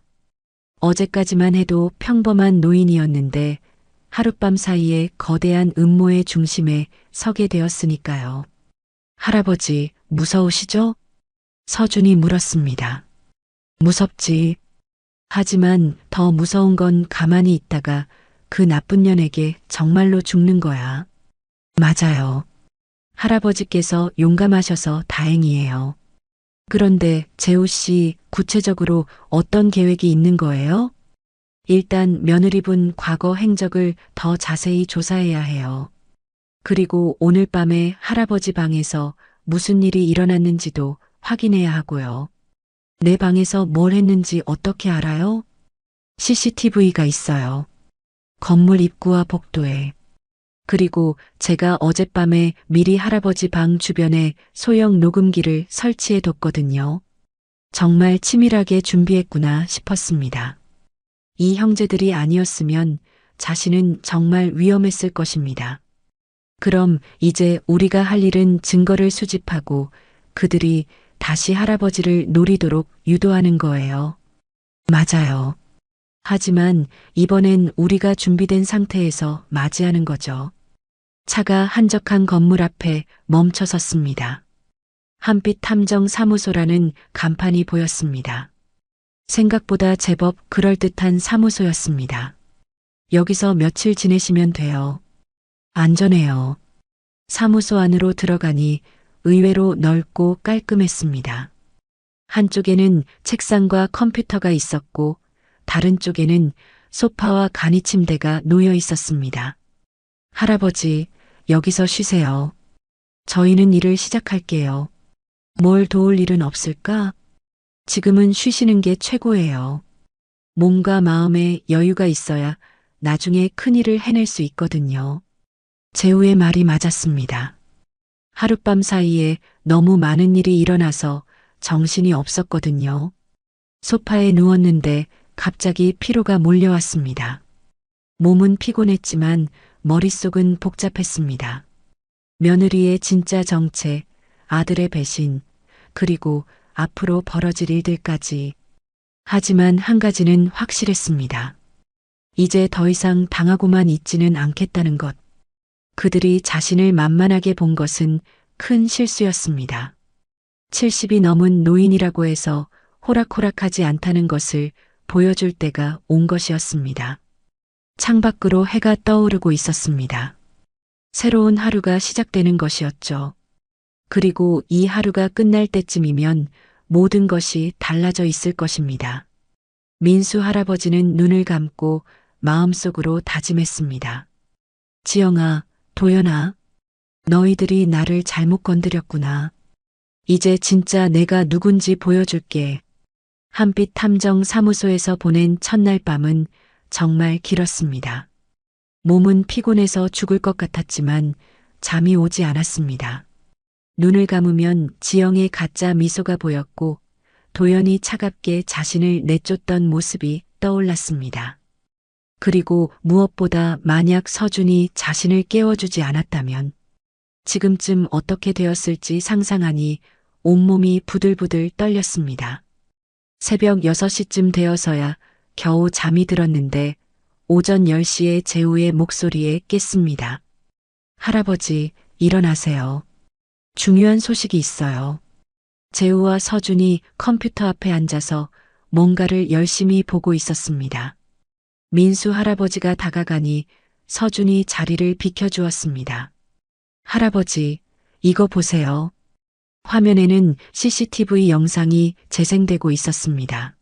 어제까지만 해도 평범한 노인이었는데 하룻밤 사이에 거대한 음모의 중심에 서게 되었으니까요. 할아버지, 무서우시죠? 서준이 물었습니다. 무섭지. 하지만 더 무서운 건 가만히 있다가 그 나쁜 년에게 정말로 죽는 거야. 맞아요. 할아버지께서 용감하셔서 다행이에요. 그런데 재우 씨, 구체적으로 어떤 계획이 있는 거예요? 일단 며느리분 과거 행적을 더 자세히 조사해야 해요. 그리고 오늘 밤에 할아버지 방에서 무슨 일이 일어났는지도 확인해야 하고요. 내 방에서 뭘 했는지 어떻게 알아요? CCTV가 있어요. 건물 입구와 복도에. 그리고 제가 어젯밤에 미리 할아버지 방 주변에 소형 녹음기를 설치해 뒀거든요. 정말 치밀하게 준비했구나 싶었습니다. 이 형제들이 아니었으면 자신은 정말 위험했을 것입니다. 그럼 이제 우리가 할 일은 증거를 수집하고 그들이 다시 할아버지를 노리도록 유도하는 거예요. 맞아요. 하지만 이번엔 우리가 준비된 상태에서 맞이하는 거죠. 차가 한적한 건물 앞에 멈춰 섰습니다. 한빛 탐정 사무소라는 간판이 보였습니다. 생각보다 제법 그럴듯한 사무소였습니다. 여기서 며칠 지내시면 돼요. 안전해요. 사무소 안으로 들어가니 의외로 넓고 깔끔했습니다. 한쪽에는 책상과 컴퓨터가 있었고 다른 쪽에는 소파와 간이 침대가 놓여 있었습니다. 할아버지, 여기서 쉬세요. 저희는 일을 시작할게요. 뭘 도울 일은 없을까? 지금은 쉬시는 게 최고예요. 몸과 마음에 여유가 있어야 나중에 큰일을 해낼 수 있거든요. 재우의 말이 맞았습니다. 하룻밤 사이에 너무 많은 일이 일어나서 정신이 없었거든요. 소파에 누웠는데 갑자기 피로가 몰려왔습니다. 몸은 피곤했지만 머릿속은 복잡했습니다. 며느리의 진짜 정체, 아들의 배신, 그리고 앞으로 벌어질 일들까지. 하지만 한 가지는 확실했습니다. 이제 더 이상 당하고만 있지는 않겠다는 것. 그들이 자신을 만만하게 본 것은 큰 실수였습니다. 70이 넘은 노인이라고 해서 호락호락하지 않다는 것을 보여줄 때가 온 것이었습니다. 창밖으로 해가 떠오르고 있었습니다. 새로운 하루가 시작되는 것이었죠. 그리고 이 하루가 끝날 때쯤이면 모든 것이 달라져 있을 것입니다. 민수 할아버지는 눈을 감고 마음속으로 다짐했습니다. 지영아, 도연아, 너희들이 나를 잘못 건드렸구나. 이제 진짜 내가 누군지 보여줄게. 한빛 탐정 사무소에서 보낸 첫날 밤은 정말 길었습니다. 몸은 피곤해서 죽을 것 같았지만 잠이 오지 않았습니다. 눈을 감으면 지영의 가짜 미소가 보였고 도연이 차갑게 자신을 내쫓던 모습이 떠올랐습니다. 그리고 무엇보다 만약 서준이 자신을 깨워주지 않았다면 지금쯤 어떻게 되었을지 상상하니 온몸이 부들부들 떨렸습니다. 새벽 6시쯤 되어서야 겨우 잠이 들었는데 오전 10시에 재우의 목소리에 깼습니다. 할아버지, 일어나세요. 중요한 소식이 있어요. 재우와 서준이 컴퓨터 앞에 앉아서 뭔가를 열심히 보고 있었습니다. 민수 할아버지가 다가가니 서준이 자리를 비켜주었습니다. 할아버지, 이거 보세요. 화면에는 CCTV 영상이 재생되고 있었습니다.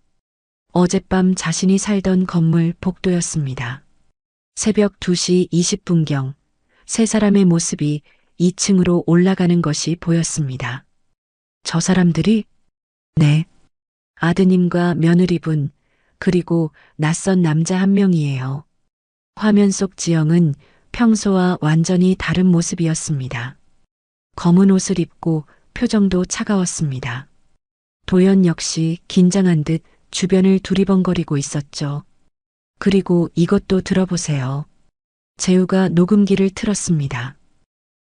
어젯밤 자신이 살던 건물 복도였습니다. 새벽 2시 20분경 세 사람의 모습이 2층으로 올라가는 것이 보였습니다. 저 사람들이? 네. 아드님과 며느리분, 그리고 낯선 남자 한 명이에요. 화면 속 지영은 평소와 완전히 다른 모습이었습니다. 검은 옷을 입고 표정도 차가웠습니다. 도연 역시 긴장한 듯 주변을 두리번거리고 있었죠. 그리고 이것도 들어보세요. 재우가 녹음기를 틀었습니다.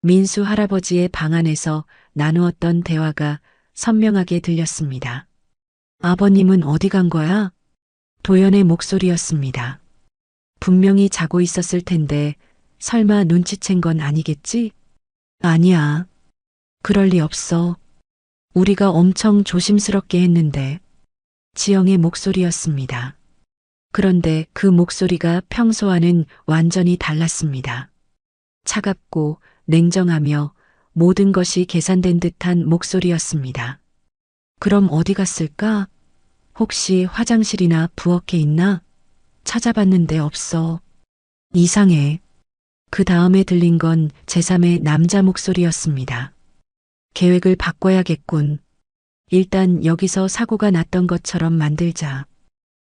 민수 할아버지의 방 안에서 나누었던 대화가 선명하게 들렸습니다. 아버님은 어디 간 거야? 도연의 목소리였습니다. 분명히 자고 있었을 텐데 설마 눈치챈 건 아니겠지? 아니야. 그럴 리 없어. 우리가 엄청 조심스럽게 했는데. 지영의 목소리였습니다. 그런데 그 목소리가 평소와는 완전히 달랐습니다. 차갑고 냉정하며 모든 것이 계산된 듯한 목소리였습니다. 그럼 어디 갔을까? 혹시 화장실이나 부엌에 있나? 찾아봤는데 없어. 이상해. 그 다음에 들린 건 제3의 남자 목소리였습니다. 계획을 바꿔야겠군. 일단 여기서 사고가 났던 것처럼 만들자.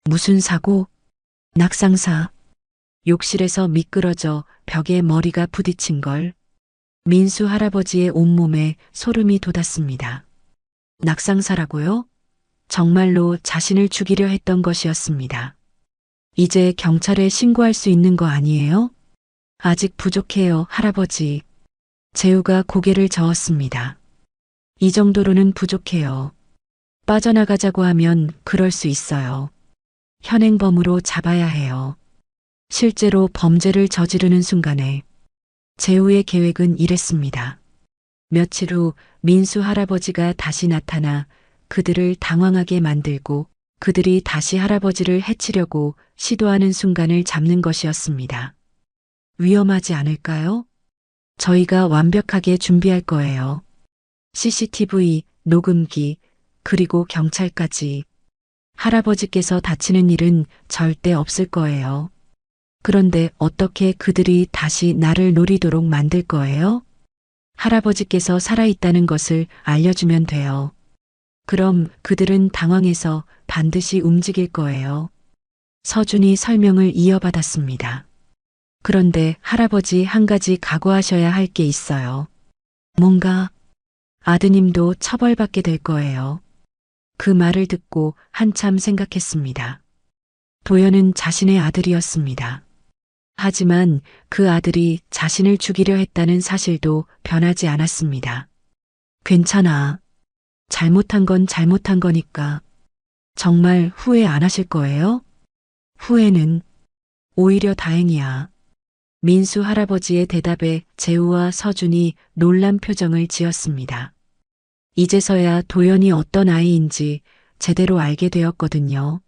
무슨 사고? 낙상사. 욕실에서 미끄러져 벽에 머리가 부딪힌 걸. 민수 할아버지의 온몸에 소름이 돋았습니다. 낙상사라고요? 정말로 자신을 죽이려 했던 것이었습니다. 이제 경찰에 신고할 수 있는 거 아니에요? 아직 부족해요, 할아버지. 재우가 고개를 저었습니다. 이 정도로는 부족해요. 빠져나가자고 하면 그럴 수 있어요. 현행범으로 잡아야 해요. 실제로 범죄를 저지르는 순간에 재우의 계획은 이랬습니다. 며칠 후 민수 할아버지가 다시 나타나 그들을 당황하게 만들고 그들이 다시 할아버지를 해치려고 시도하는 순간을 잡는 것이었습니다. 위험하지 않을까요? 저희가 완벽하게 준비할 거예요. CCTV, 녹음기, 그리고 경찰까지. 할아버지께서 다치는 일은 절대 없을 거예요. 그런데 어떻게 그들이 다시 나를 노리도록 만들 거예요? 할아버지께서 살아있다는 것을 알려주면 돼요. 그럼 그들은 당황해서 반드시 움직일 거예요. 서준이 설명을 이어받았습니다. 그런데 할아버지 한 가지 각오하셔야 할 게 있어요. 뭔가 아드님도 처벌받게 될 거예요. 그 말을 듣고 한참 생각했습니다. 도연은 자신의 아들이었습니다. 하지만 그 아들이 자신을 죽이려 했다는 사실도 변하지 않았습니다. 괜찮아. 잘못한 건 잘못한 거니까. 정말 후회 안 하실 거예요? 후회는 오히려 다행이야. 민수 할아버지의 대답에 재우와 서준이 놀란 표정을 지었습니다. 이제서야 도연이 어떤 아이인지 제대로 알게 되었거든요.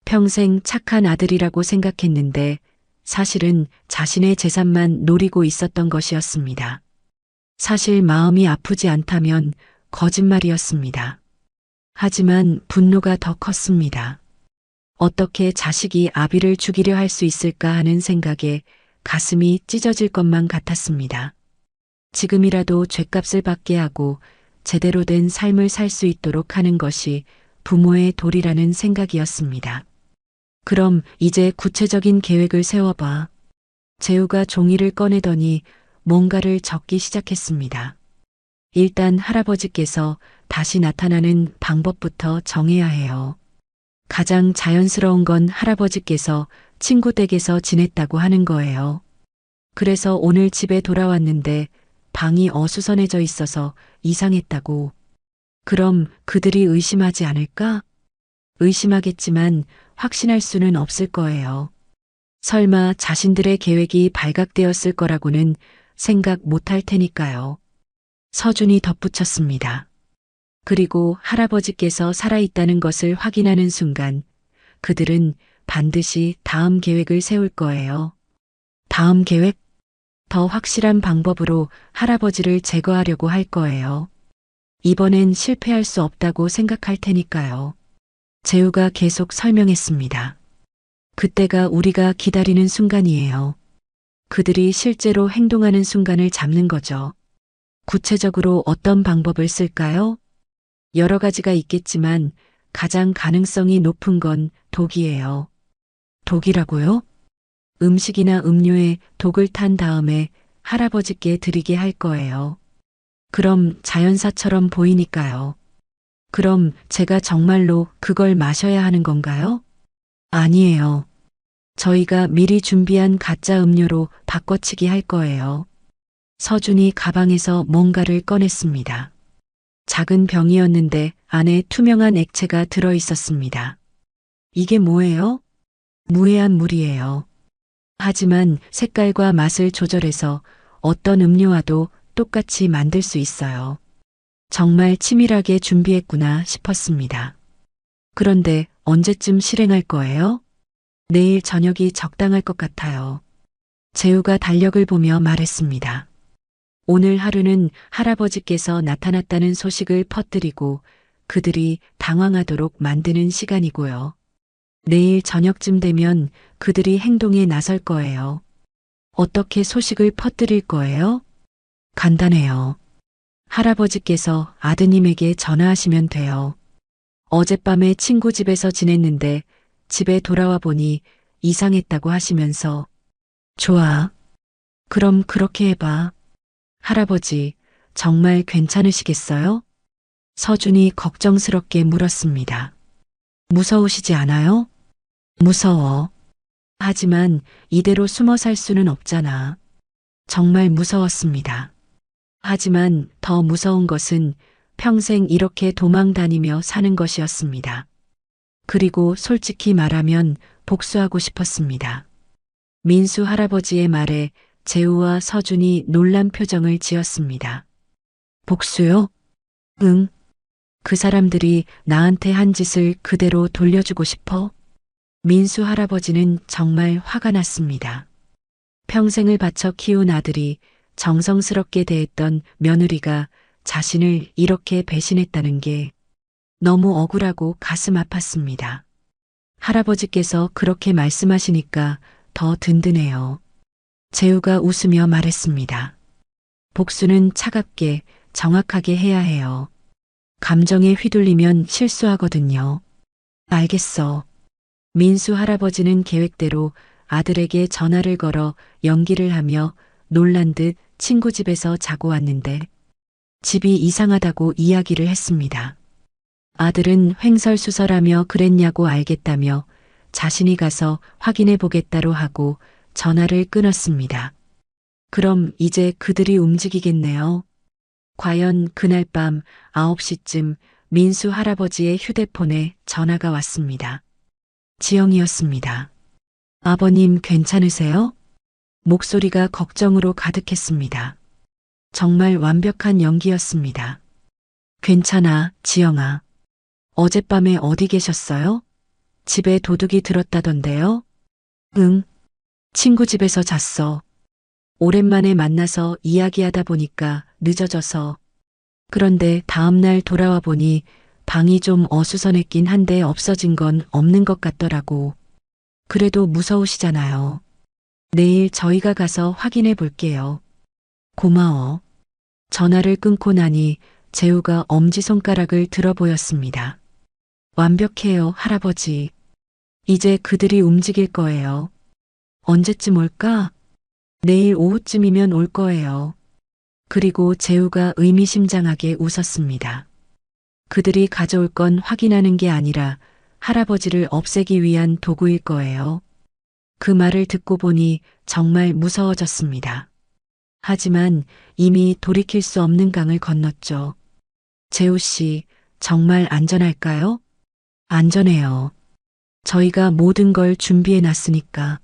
평생 착한 아들이라고 생각했는데 사실은 자신의 재산만 노리고 있었던 것이었습니다. 사실 마음이 아프지 않다면 거짓말이었습니다. 하지만 분노가 더 컸습니다. 어떻게 자식이 아비를 죽이려 할 수 있을까 하는 생각에 가슴이 찢어질 것만 같았습니다. 지금이라도 죗값을 받게 하고 제대로 된 삶을 살 수 있도록 하는 것이 부모의 도리라는 생각이었습니다. 그럼 이제 구체적인 계획을 세워봐. 재우가 종이를 꺼내더니 뭔가를 적기 시작했습니다. 일단 할아버지께서 다시 나타나는 방법부터 정해야 해요. 가장 자연스러운 건 할아버지께서 친구 댁에서 지냈다고 하는 거예요. 그래서 오늘 집에 돌아왔는데 방이 어수선해져 있어서 이상했다고. 그럼 그들이 의심하지 않을까? 의심하겠지만 확신할 수는 없을 거예요. 설마 자신들의 계획이 발각되었을 거라고는 생각 못할 테니까요. 서준이 덧붙였습니다. 그리고 할아버지께서 살아있다는 것을 확인하는 순간 그들은 반드시 다음 계획을 세울 거예요. 다음 계획? 더 확실한 방법으로 할아버지를 제거하려고 할 거예요. 이번엔 실패할 수 없다고 생각할 테니까요. 재우가 계속 설명했습니다. 그때가 우리가 기다리는 순간이에요. 그들이 실제로 행동하는 순간을 잡는 거죠. 구체적으로 어떤 방법을 쓸까요? 여러 가지가 있겠지만 가장 가능성이 높은 건 독이에요. 독이라고요? 음식이나 음료에 독을 탄 다음에 할아버지께 드리게 할 거예요. 그럼 자연사처럼 보이니까요. 그럼 제가 정말로 그걸 마셔야 하는 건가요? 아니에요. 저희가 미리 준비한 가짜 음료로 바꿔치기 할 거예요. 서준이 가방에서 뭔가를 꺼냈습니다. 작은 병이었는데 안에 투명한 액체가 들어 있었습니다. 이게 뭐예요? 무해한 물이에요. 하지만 색깔과 맛을 조절해서 어떤 음료와도 똑같이 만들 수 있어요. 정말 치밀하게 준비했구나 싶었습니다. 그런데 언제쯤 실행할 거예요? 내일 저녁이 적당할 것 같아요. 재우가 달력을 보며 말했습니다. 오늘 하루는 할아버지께서 나타났다는 소식을 퍼뜨리고 그들이 당황하도록 만드는 시간이고요. 내일 저녁쯤 되면 그들이 행동에 나설 거예요. 어떻게 소식을 퍼뜨릴 거예요? 간단해요. 할아버지께서 아드님에게 전화하시면 돼요. 어젯밤에 친구 집에서 지냈는데 집에 돌아와 보니 이상했다고 하시면서 좋아. 그럼 그렇게 해봐. 할아버지, 정말 괜찮으시겠어요? 서준이 걱정스럽게 물었습니다. 무서우시지 않아요? 무서워. 하지만 이대로 숨어 살 수는 없잖아. 정말 무서웠습니다. 하지만 더 무서운 것은 평생 이렇게 도망 다니며 사는 것이었습니다. 그리고 솔직히 말하면 복수하고 싶었습니다. 민수 할아버지의 말에 재우와 서준이 놀란 표정을 지었습니다. 복수요? 응. 그 사람들이 나한테 한 짓을 그대로 돌려주고 싶어? 민수 할아버지는 정말 화가 났습니다. 평생을 바쳐 키운 아들이 정성스럽게 대했던 며느리가 자신을 이렇게 배신했다는 게 너무 억울하고 가슴 아팠습니다. 할아버지께서 그렇게 말씀하시니까 더 든든해요. 재우가 웃으며 말했습니다. 복수는 차갑게, 정확하게 해야 해요. 감정에 휘둘리면 실수하거든요. 알겠어. 민수 할아버지는 계획대로 아들에게 전화를 걸어 연기를 하며 놀란 듯 친구 집에서 자고 왔는데 집이 이상하다고 이야기를 했습니다. 아들은 횡설수설하며 그랬냐고 알겠다며 자신이 가서 확인해 보겠다로 하고 전화를 끊었습니다. 그럼 이제 그들이 움직이겠네요. 과연 그날 밤 9시쯤 민수 할아버지의 휴대폰에 전화가 왔습니다. 지영이었습니다. 아버님 괜찮으세요? 목소리가 걱정으로 가득했습니다. 정말 완벽한 연기였습니다. 괜찮아, 지영아. 어젯밤에 어디 계셨어요? 집에 도둑이 들었다던데요? 응. 친구 집에서 잤어. 오랜만에 만나서 이야기하다 보니까 늦어져서. 그런데 다음날 돌아와 보니 방이 좀 어수선했긴 한데 없어진 건 없는 것 같더라고. 그래도 무서우시잖아요. 내일 저희가 가서 확인해 볼게요. 고마워. 전화를 끊고 나니 재우가 엄지손가락을 들어 보였습니다. 완벽해요, 할아버지. 이제 그들이 움직일 거예요. 언제쯤 올까? 내일 오후쯤이면 올 거예요. 그리고 재우가 의미심장하게 웃었습니다. 그들이 가져올 건 확인하는 게 아니라 할아버지를 없애기 위한 도구일 거예요. 그 말을 듣고 보니 정말 무서워졌습니다. 하지만 이미 돌이킬 수 없는 강을 건넜죠. 재우 씨, 정말 안전할까요? 안전해요. 저희가 모든 걸 준비해 놨으니까.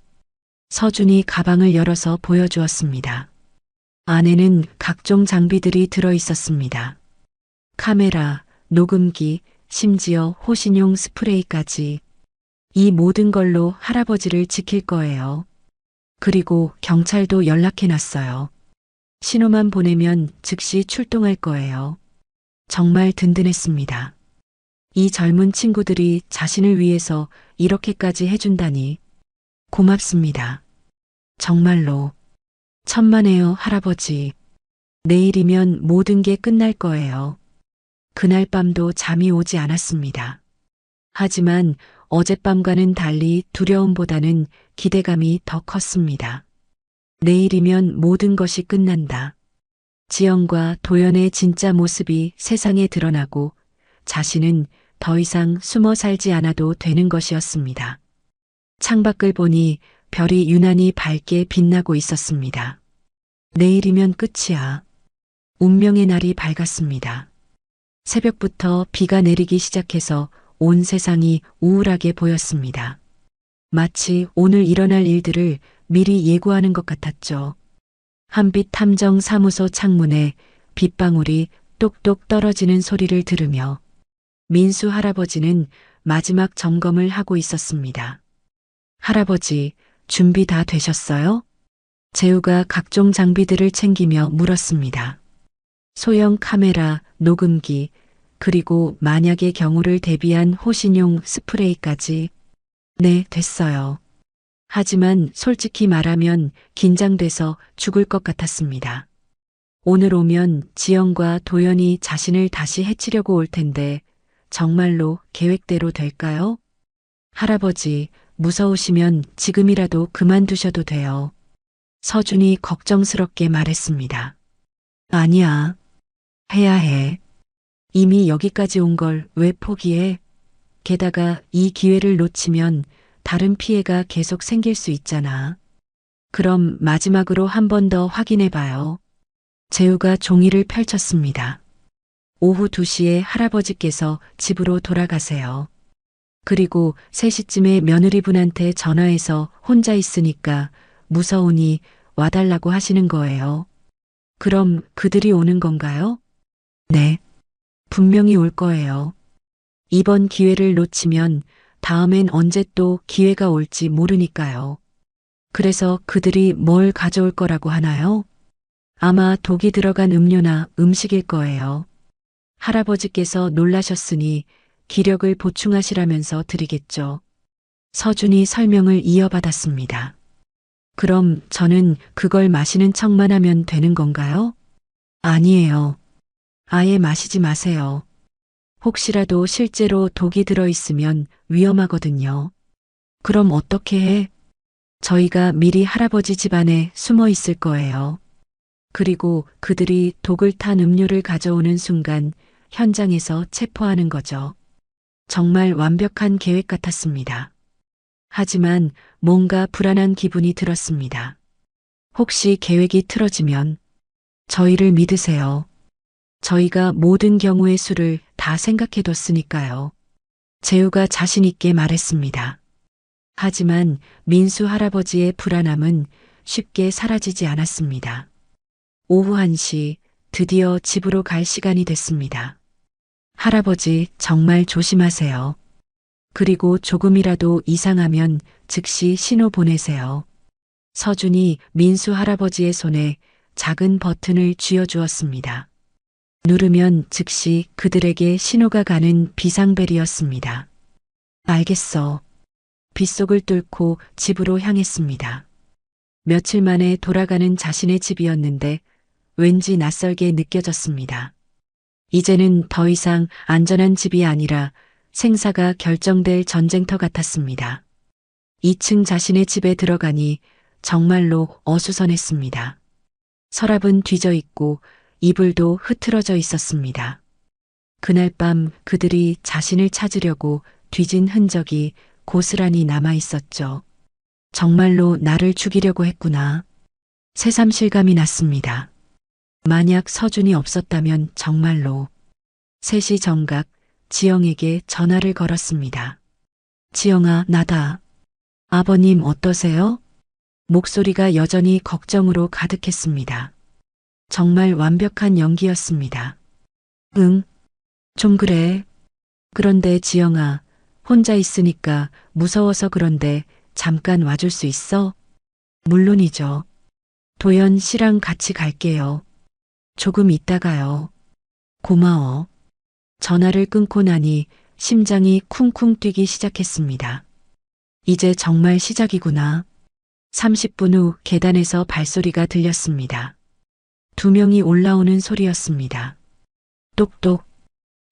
서준이 가방을 열어서 보여주었습니다. 안에는 각종 장비들이 들어 있었습니다. 카메라, 녹음기, 심지어 호신용 스프레이까지. 이 모든 걸로 할아버지를 지킬 거예요. 그리고 경찰도 연락해 놨어요. 신호만 보내면 즉시 출동할 거예요. 정말 든든했습니다. 이 젊은 친구들이 자신을 위해서 이렇게까지 해준다니. 고맙습니다. 정말로. 천만에요, 할아버지. 내일이면 모든 게 끝날 거예요. 그날 밤도 잠이 오지 않았습니다. 하지만 어젯밤과는 달리 두려움보다는 기대감이 더 컸습니다. 내일이면 모든 것이 끝난다. 지영과 도연의 진짜 모습이 세상에 드러나고 자신은 더 이상 숨어 살지 않아도 되는 것이었습니다. 창밖을 보니 별이 유난히 밝게 빛나고 있었습니다. 내일이면 끝이야. 운명의 날이 밝았습니다. 새벽부터 비가 내리기 시작해서 온 세상이 우울하게 보였습니다. 마치 오늘 일어날 일들을 미리 예고하는 것 같았죠. 한빛 탐정 사무소 창문에 빗방울이 똑똑 떨어지는 소리를 들으며 민수 할아버지는 마지막 점검을 하고 있었습니다. 할아버지, 준비 다 되셨어요? 재우가 각종 장비들을 챙기며 물었습니다. 소형 카메라, 녹음기, 그리고 만약의 경우를 대비한 호신용 스프레이까지. 네, 됐어요. 하지만 솔직히 말하면 긴장돼서 죽을 것 같았습니다. 오늘 오면 지영과 도연이 자신을 다시 해치려고 올 텐데 정말로 계획대로 될까요? 할아버지, 무서우시면 지금이라도 그만두셔도 돼요. 서준이 걱정스럽게 말했습니다. 아니야. 해야 해. 이미 여기까지 온 걸 왜 포기해? 게다가 이 기회를 놓치면 다른 피해가 계속 생길 수 있잖아. 그럼 마지막으로 한 번 더 확인해 봐요. 재우가 종이를 펼쳤습니다. 오후 2시에 할아버지께서 집으로 돌아가세요. 그리고 3시쯤에 며느리분한테 전화해서 혼자 있으니까 무서우니 와달라고 하시는 거예요. 그럼 그들이 오는 건가요? 네. 분명히 올 거예요. 이번 기회를 놓치면 다음엔 언제 또 기회가 올지 모르니까요. 그래서 그들이 뭘 가져올 거라고 하나요? 아마 독이 들어간 음료나 음식일 거예요. 할아버지께서 놀라셨으니 기력을 보충하시라면서 드리겠죠. 서준이 설명을 이어받았습니다. 그럼 저는 그걸 마시는 척만 하면 되는 건가요? 아니에요. 아예 마시지 마세요. 혹시라도 실제로 독이 들어있으면 위험하거든요. 그럼 어떻게 해? 저희가 미리 할아버지 집안에 숨어 있을 거예요. 그리고 그들이 독을 탄 음료를 가져오는 순간 현장에서 체포하는 거죠. 정말 완벽한 계획 같았습니다. 하지만 뭔가 불안한 기분이 들었습니다. 혹시 계획이 틀어지면 저희를 믿으세요. 저희가 모든 경우의 수를 다 생각해뒀으니까요. 재우가 자신 있게 말했습니다. 하지만 민수 할아버지의 불안함은 쉽게 사라지지 않았습니다. 오후 1시 드디어 집으로 갈 시간이 됐습니다. 할아버지 정말 조심하세요. 그리고 조금이라도 이상하면 즉시 신호 보내세요. 서준이 민수 할아버지의 손에 작은 버튼을 쥐어주었습니다. 누르면 즉시 그들에게 신호가 가는 비상벨이었습니다. 알겠어. 빗속을 뚫고 집으로 향했습니다. 며칠 만에 돌아가는 자신의 집이었는데 왠지 낯설게 느껴졌습니다. 이제는 더 이상 안전한 집이 아니라 생사가 결정될 전쟁터 같았습니다. 2층 자신의 집에 들어가니 정말로 어수선했습니다. 서랍은 뒤져 있고 이불도 흐트러져 있었습니다. 그날 밤 그들이 자신을 찾으려고 뒤진 흔적이 고스란히 남아 있었죠. 정말로 나를 죽이려고 했구나. 새삼 실감이 났습니다. 만약 서준이 없었다면 정말로 3시 정각 지영에게 전화를 걸었습니다. 지영아, 나다. 아버님 어떠세요? 목소리가 여전히 걱정으로 가득했습니다. 정말 완벽한 연기였습니다. 응, 좀 그래. 그런데 지영아, 혼자 있으니까 무서워서 그런데 잠깐 와줄 수 있어? 물론이죠. 도연 씨랑 같이 갈게요. 조금 있다가요. 고마워. 전화를 끊고 나니 심장이 쿵쿵 뛰기 시작했습니다. 이제 정말 시작이구나. 30분 후 계단에서 발소리가 들렸습니다. 2명이 올라오는 소리였습니다. 똑똑.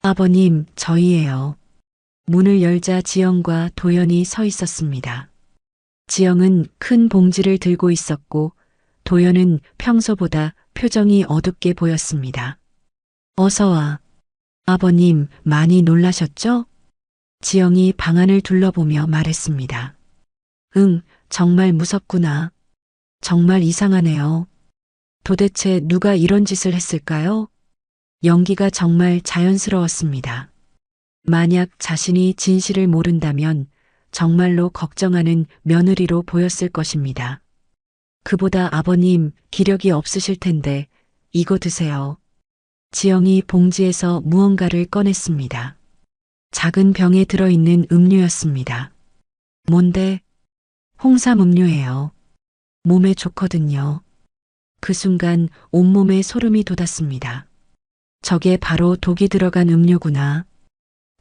아버님, 저희예요. 문을 열자 지영과 도연이 서 있었습니다. 지영은 큰 봉지를 들고 있었고 도연은 평소보다 표정이 어둡게 보였습니다. 어서 와. 아버님, 많이 놀라셨죠? 지영이 방안을 둘러보며 말했습니다. 응, 정말 무섭구나. 정말 이상하네요. 도대체 누가 이런 짓을 했을까요? 연기가 정말 자연스러웠습니다. 만약 자신이 진실을 모른다면 정말로 걱정하는 며느리로 보였을 것입니다. 그보다 아버님 기력이 없으실 텐데 이거 드세요. 지영이 봉지에서 무언가를 꺼냈습니다. 작은 병에 들어있는 음료였습니다. 뭔데? 홍삼 음료예요. 몸에 좋거든요. 그 순간 온몸에 소름이 돋았습니다. 저게 바로 독이 들어간 음료구나.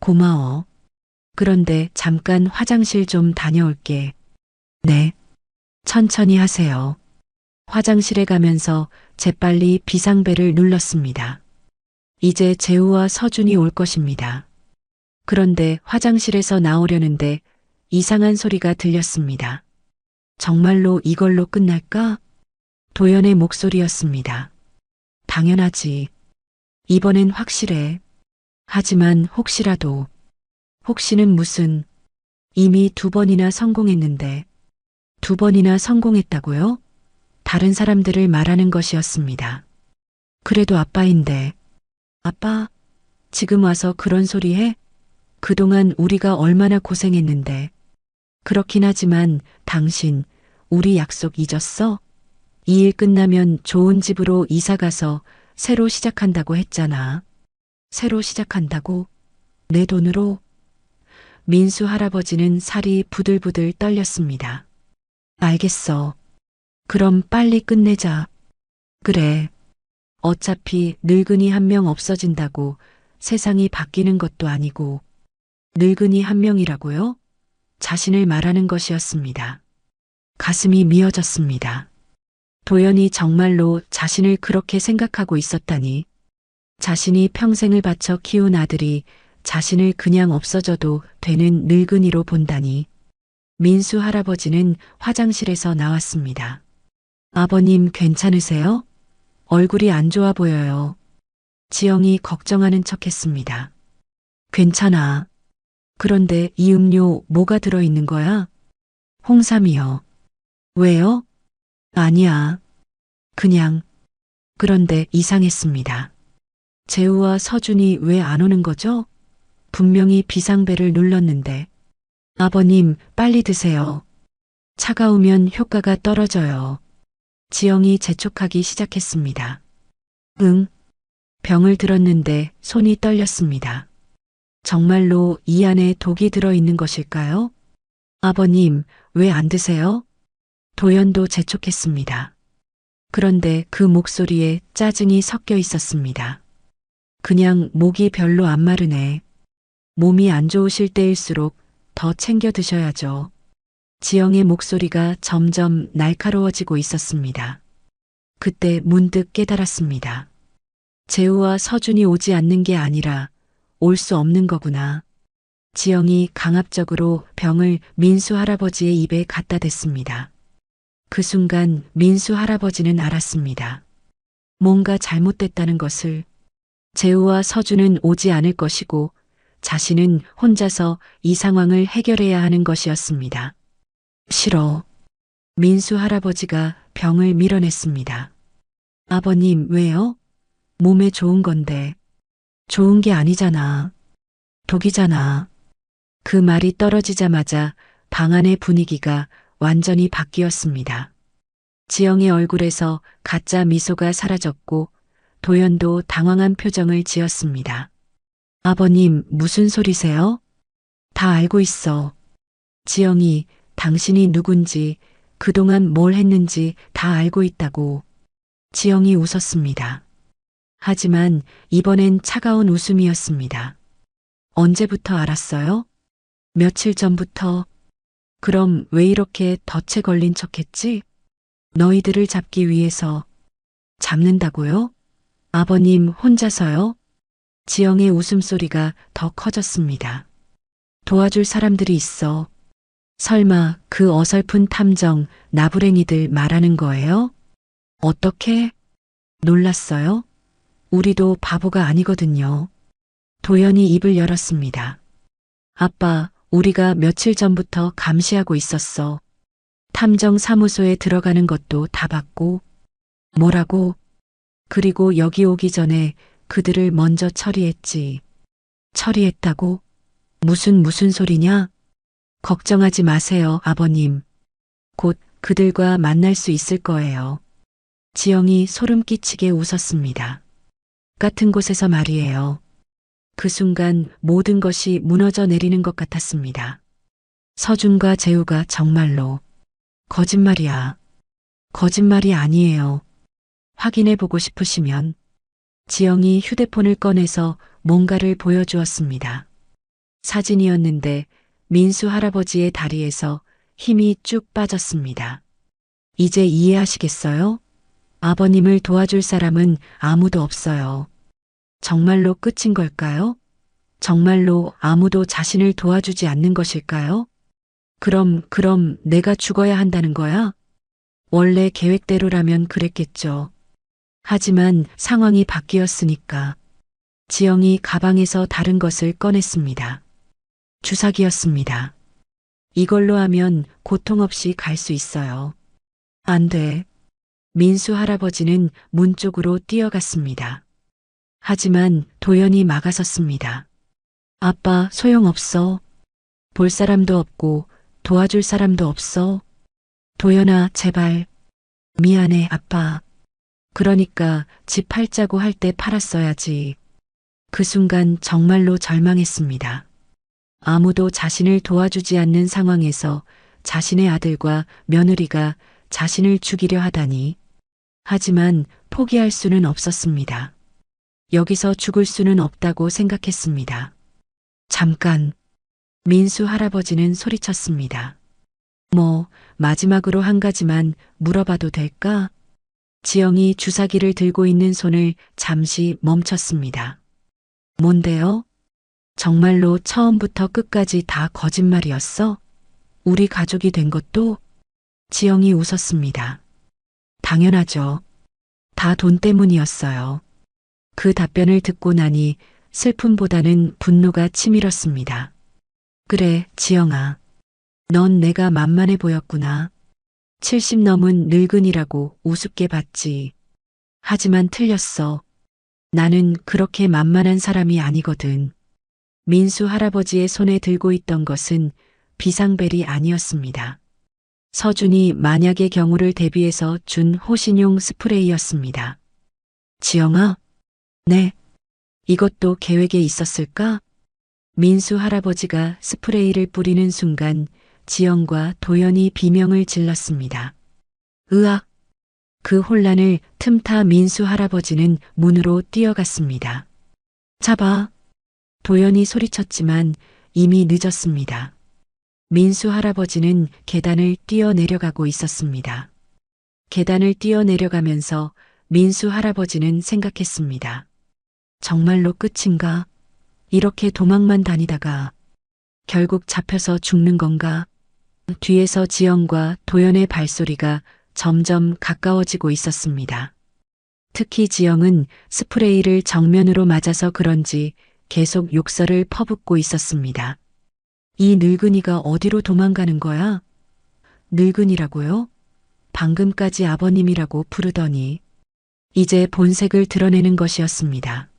고마워. 그런데 잠깐 화장실 좀 다녀올게. 네. 천천히 하세요. 화장실에 가면서 재빨리 비상벨을 눌렀습니다. 이제 재우와 서준이 올 것입니다. 그런데 화장실에서 나오려는데 이상한 소리가 들렸습니다. 정말로 이걸로 끝날까? 도연의 목소리였습니다. 당연하지. 이번엔 확실해. 하지만 혹시라도. 혹시는 무슨. 이미 2번이나 성공했는데. 2번이나 성공했다고요? 다른 사람들을 말하는 것이었습니다. 그래도 아빠인데. 아빠, 지금 와서 그런 소리 해? 그동안 우리가 얼마나 고생했는데. 그렇긴 하지만 당신, 우리 약속 잊었어? 이 일 끝나면 좋은 집으로 이사 가서 새로 시작한다고 했잖아. 새로 시작한다고? 내 돈으로? 민수 할아버지는 살이 부들부들 떨렸습니다. 알겠어. 그럼 빨리 끝내자. 그래. 어차피 늙은이 1명 없어진다고 세상이 바뀌는 것도 아니고. 늙은이 1명이라고요? 자신을 말하는 것이었습니다. 가슴이 미어졌습니다. 도연이 정말로 자신을 그렇게 생각하고 있었다니. 자신이 평생을 바쳐 키운 아들이 자신을 그냥 없어져도 되는 늙은이로 본다니. 민수 할아버지는 화장실에서 나왔습니다. 아버님 괜찮으세요? 얼굴이 안 좋아 보여요. 지영이 걱정하는 척했습니다. 괜찮아. 그런데 이 음료 뭐가 들어있는 거야? 홍삼이요. 왜요? 아니야. 그냥. 그런데 이상했습니다. 재우와 서준이 왜 안 오는 거죠? 분명히 비상벨을 눌렀는데. 아버님, 빨리 드세요. 차가우면 효과가 떨어져요. 지영이 재촉하기 시작했습니다. 응. 병을 들었는데 손이 떨렸습니다. 정말로 이 안에 독이 들어있는 것일까요? 아버님, 왜 안 드세요? 도연도 재촉했습니다. 그런데 그 목소리에 짜증이 섞여 있었습니다. 그냥 목이 별로 안 마르네. 몸이 안 좋으실 때일수록 더 챙겨 드셔야죠. 지영의 목소리가 점점 날카로워지고 있었습니다. 그때 문득 깨달았습니다. 재우와 서준이 오지 않는 게 아니라 올 수 없는 거구나. 지영이 강압적으로 병을 민수 할아버지의 입에 갖다 댔습니다. 그 순간 민수 할아버지는 알았습니다. 뭔가 잘못됐다는 것을. 재우와 서준은 오지 않을 것이고 자신은 혼자서 이 상황을 해결해야 하는 것이었습니다. 싫어. 민수 할아버지가 병을 밀어냈습니다. 아버님, 왜요? 몸에 좋은 건데. 좋은 게 아니잖아. 독이잖아. 그 말이 떨어지자마자 방 안의 분위기가 완전히 바뀌었습니다. 지영의 얼굴에서 가짜 미소가 사라졌고 도연도 당황한 표정을 지었습니다. 아버님, 무슨 소리세요? 다 알고 있어. 지영이 당신이 누군지 그동안 뭘 했는지 다 알고 있다고. 지영이 웃었습니다. 하지만 이번엔 차가운 웃음이었습니다. 언제부터 알았어요? 며칠 전부터. 그럼 왜 이렇게 덫에 걸린 척했지? 너희들을 잡기 위해서. 잡는다고요? 아버님 혼자서요? 지영의 웃음소리가 더 커졌습니다. 도와줄 사람들이 있어. 설마 그 어설픈 탐정 나부랭이들 말하는 거예요? 어떻게? 놀랐어요? 우리도 바보가 아니거든요. 도연이 입을 열었습니다. 아빠, 우리가 며칠 전부터 감시하고 있었어. 탐정 사무소에 들어가는 것도 다 봤고. 뭐라고? 그리고 여기 오기 전에 그들을 먼저 처리했지. 처리했다고? 무슨 소리냐? 걱정하지 마세요, 아버님. 곧 그들과 만날 수 있을 거예요. 지영이 소름 끼치게 웃었습니다. 같은 곳에서 말이에요. 그 순간 모든 것이 무너져 내리는 것 같았습니다. 서준과 재우가 정말로. 거짓말이야. 거짓말이 아니에요. 확인해 보고 싶으시면. 지영이 휴대폰을 꺼내서 뭔가를 보여주었습니다. 사진이었는데 민수 할아버지의 다리에서 힘이 쭉 빠졌습니다. 이제 이해하시겠어요? 아버님을 도와줄 사람은 아무도 없어요. 정말로 끝인 걸까요? 정말로 아무도 자신을 도와주지 않는 것일까요? 그럼 내가 죽어야 한다는 거야? 원래 계획대로라면 그랬겠죠. 하지만 상황이 바뀌었으니까. 지영이 가방에서 다른 것을 꺼냈습니다. 주사기였습니다. 이걸로 하면 고통 없이 갈 수 있어요. 안 돼. 민수 할아버지는 문 쪽으로 뛰어갔습니다. 하지만 도연이 막아섰습니다. 아빠, 소용없어. 볼 사람도 없고 도와줄 사람도 없어. 도연아, 제발. 미안해, 아빠. 그러니까 집 팔자고 할 때 팔았어야지. 그 순간 정말로 절망했습니다. 아무도 자신을 도와주지 않는 상황에서 자신의 아들과 며느리가 자신을 죽이려 하다니. 하지만 포기할 수는 없었습니다. 여기서 죽을 수는 없다고 생각했습니다. 잠깐. 민수 할아버지는 소리쳤습니다. 마지막으로 한 가지만 물어봐도 될까? 지영이 주사기를 들고 있는 손을 잠시 멈췄습니다. 뭔데요? 정말로 처음부터 끝까지 다 거짓말이었어? 우리 가족이 된 것도? 지영이 웃었습니다. 당연하죠. 다 돈 때문이었어요. 그 답변을 듣고 나니 슬픔보다는 분노가 치밀었습니다. 그래, 지영아. 넌 내가 만만해 보였구나. 70 넘은 늙은이라고 우습게 봤지. 하지만 틀렸어. 나는 그렇게 만만한 사람이 아니거든. 민수 할아버지의 손에 들고 있던 것은 비상벨이 아니었습니다. 서준이 만약의 경우를 대비해서 준 호신용 스프레이였습니다. 지영아? 네. 이것도 계획에 있었을까? 민수 할아버지가 스프레이를 뿌리는 순간 지영과 도연이 비명을 질렀습니다. 으악! 그 혼란을 틈타 민수 할아버지는 문으로 뛰어갔습니다. 잡아! 도연이 소리쳤지만 이미 늦었습니다. 민수 할아버지는 계단을 뛰어내려가고 있었습니다. 계단을 뛰어내려가면서 민수 할아버지는 생각했습니다. 정말로 끝인가? 이렇게 도망만 다니다가 결국 잡혀서 죽는 건가? 뒤에서 지영과 도연의 발소리가 점점 가까워지고 있었습니다. 특히 지영은 스프레이를 정면으로 맞아서 그런지 계속 욕설을 퍼붓고 있었습니다. 이 늙은이가 어디로 도망가는 거야? 늙은이라고요? 방금까지 아버님이라고 부르더니 이제 본색을 드러내는 것이었습니다.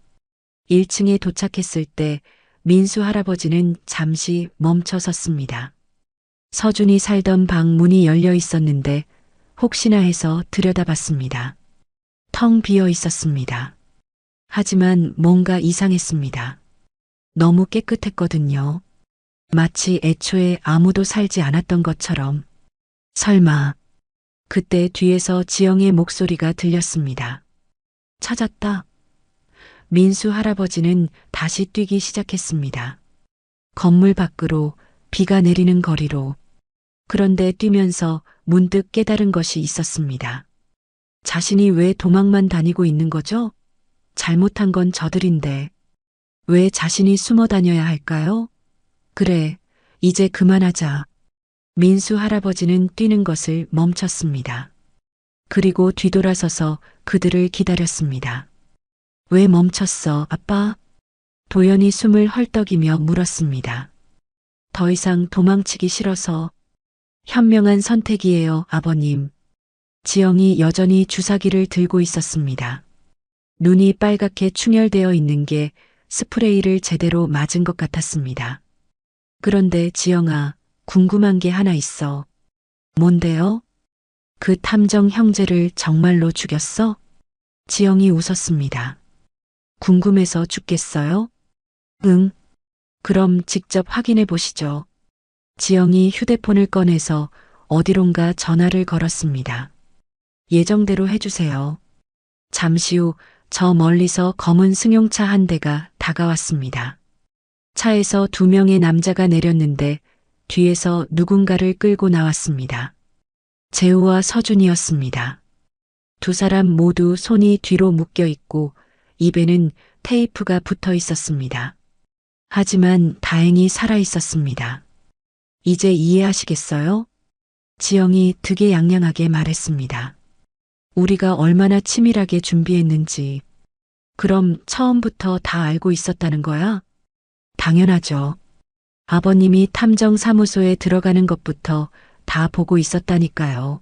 1층에 도착했을 때 민수 할아버지는 잠시 멈춰 섰습니다. 서준이 살던 방 문이 열려 있었는데 혹시나 해서 들여다봤습니다. 텅 비어 있었습니다. 하지만 뭔가 이상했습니다. 너무 깨끗했거든요. 마치 애초에 아무도 살지 않았던 것처럼. 설마. 그때 뒤에서 지영의 목소리가 들렸습니다. 찾았다. 민수 할아버지는 다시 뛰기 시작했습니다. 건물 밖으로, 비가 내리는 거리로. 그런데 뛰면서 문득 깨달은 것이 있었습니다. 자신이 왜 도망만 다니고 있는 거죠? 잘못한 건 저들인데. 왜 자신이 숨어 다녀야 할까요? 그래, 이제 그만하자. 민수 할아버지는 뛰는 것을 멈췄습니다. 그리고 뒤돌아서서 그들을 기다렸습니다. 왜 멈췄어, 아빠? 도연이 숨을 헐떡이며 물었습니다. 더 이상 도망치기 싫어서. 현명한 선택이에요, 아버님. 지영이 여전히 주사기를 들고 있었습니다. 눈이 빨갛게 충혈되어 있는 게 스프레이를 제대로 맞은 것 같았습니다. 그런데 지영아, 궁금한 게 하나 있어. 뭔데요? 그 탐정 형제를 정말로 죽였어? 지영이 웃었습니다. 궁금해서 죽겠어요? 응. 그럼 직접 확인해 보시죠. 지영이 휴대폰을 꺼내서 어디론가 전화를 걸었습니다. 예정대로 해주세요. 잠시 후 저 멀리서 검은 승용차 한 대가 다가왔습니다. 차에서 2명의 남자가 내렸는데 뒤에서 누군가를 끌고 나왔습니다. 재우와 서준이었습니다. 두 사람 모두 손이 뒤로 묶여 있고 입에는 테이프가 붙어 있었습니다. 하지만 다행히 살아 있었습니다. 이제 이해하시겠어요? 지영이 득에양양하게 말했습니다. 우리가 얼마나 치밀하게 준비했는지. 그럼 처음부터 다 알고 있었다는 거야? 당연하죠. 아버님이 탐정 사무소에 들어가는 것부터 다 보고 있었다니까요.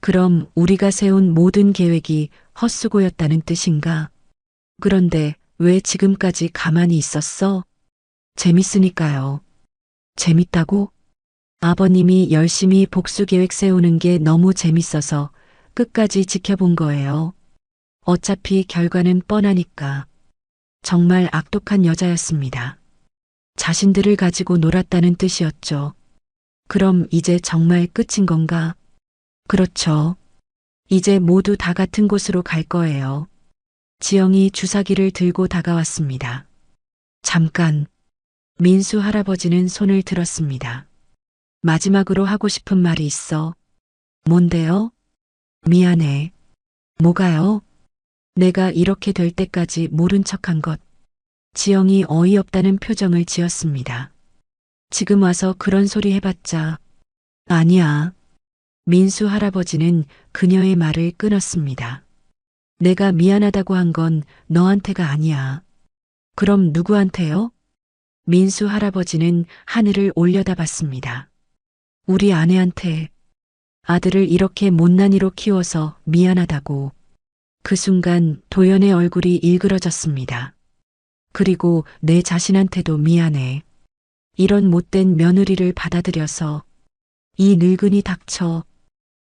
그럼 우리가 세운 모든 계획이 헛수고였다는 뜻인가? 그런데 왜 지금까지 가만히 있었어? 재밌으니까요. 재밌다고? 아버님이 열심히 복수 계획 세우는 게 너무 재밌어서 끝까지 지켜본 거예요. 어차피 결과는 뻔하니까. 정말 악독한 여자였습니다. 자신들을 가지고 놀았다는 뜻이었죠. 그럼 이제 정말 끝인 건가? 그렇죠. 이제 모두 다 같은 곳으로 갈 거예요. 지영이 주사기를 들고 다가왔습니다. 잠깐. 민수 할아버지는 손을 들었습니다. 마지막으로 하고 싶은 말이 있어. 뭔데요? 미안해. 뭐가요? 내가 이렇게 될 때까지 모른 척한 것. 지영이 어이없다는 표정을 지었습니다. 지금 와서 그런 소리 해봤자. 아니야. 민수 할아버지는 그녀의 말을 끊었습니다. 내가 미안하다고 한 건 너한테가 아니야. 그럼 누구한테요? 민수 할아버지는 하늘을 올려다봤습니다. 우리 아내한테. 아들을 이렇게 못난이로 키워서 미안하다고. 그 순간 도연의 얼굴이 일그러졌습니다. 그리고 내 자신한테도 미안해. 이런 못된 며느리를 받아들여서. 이 늙은이 닥쳐.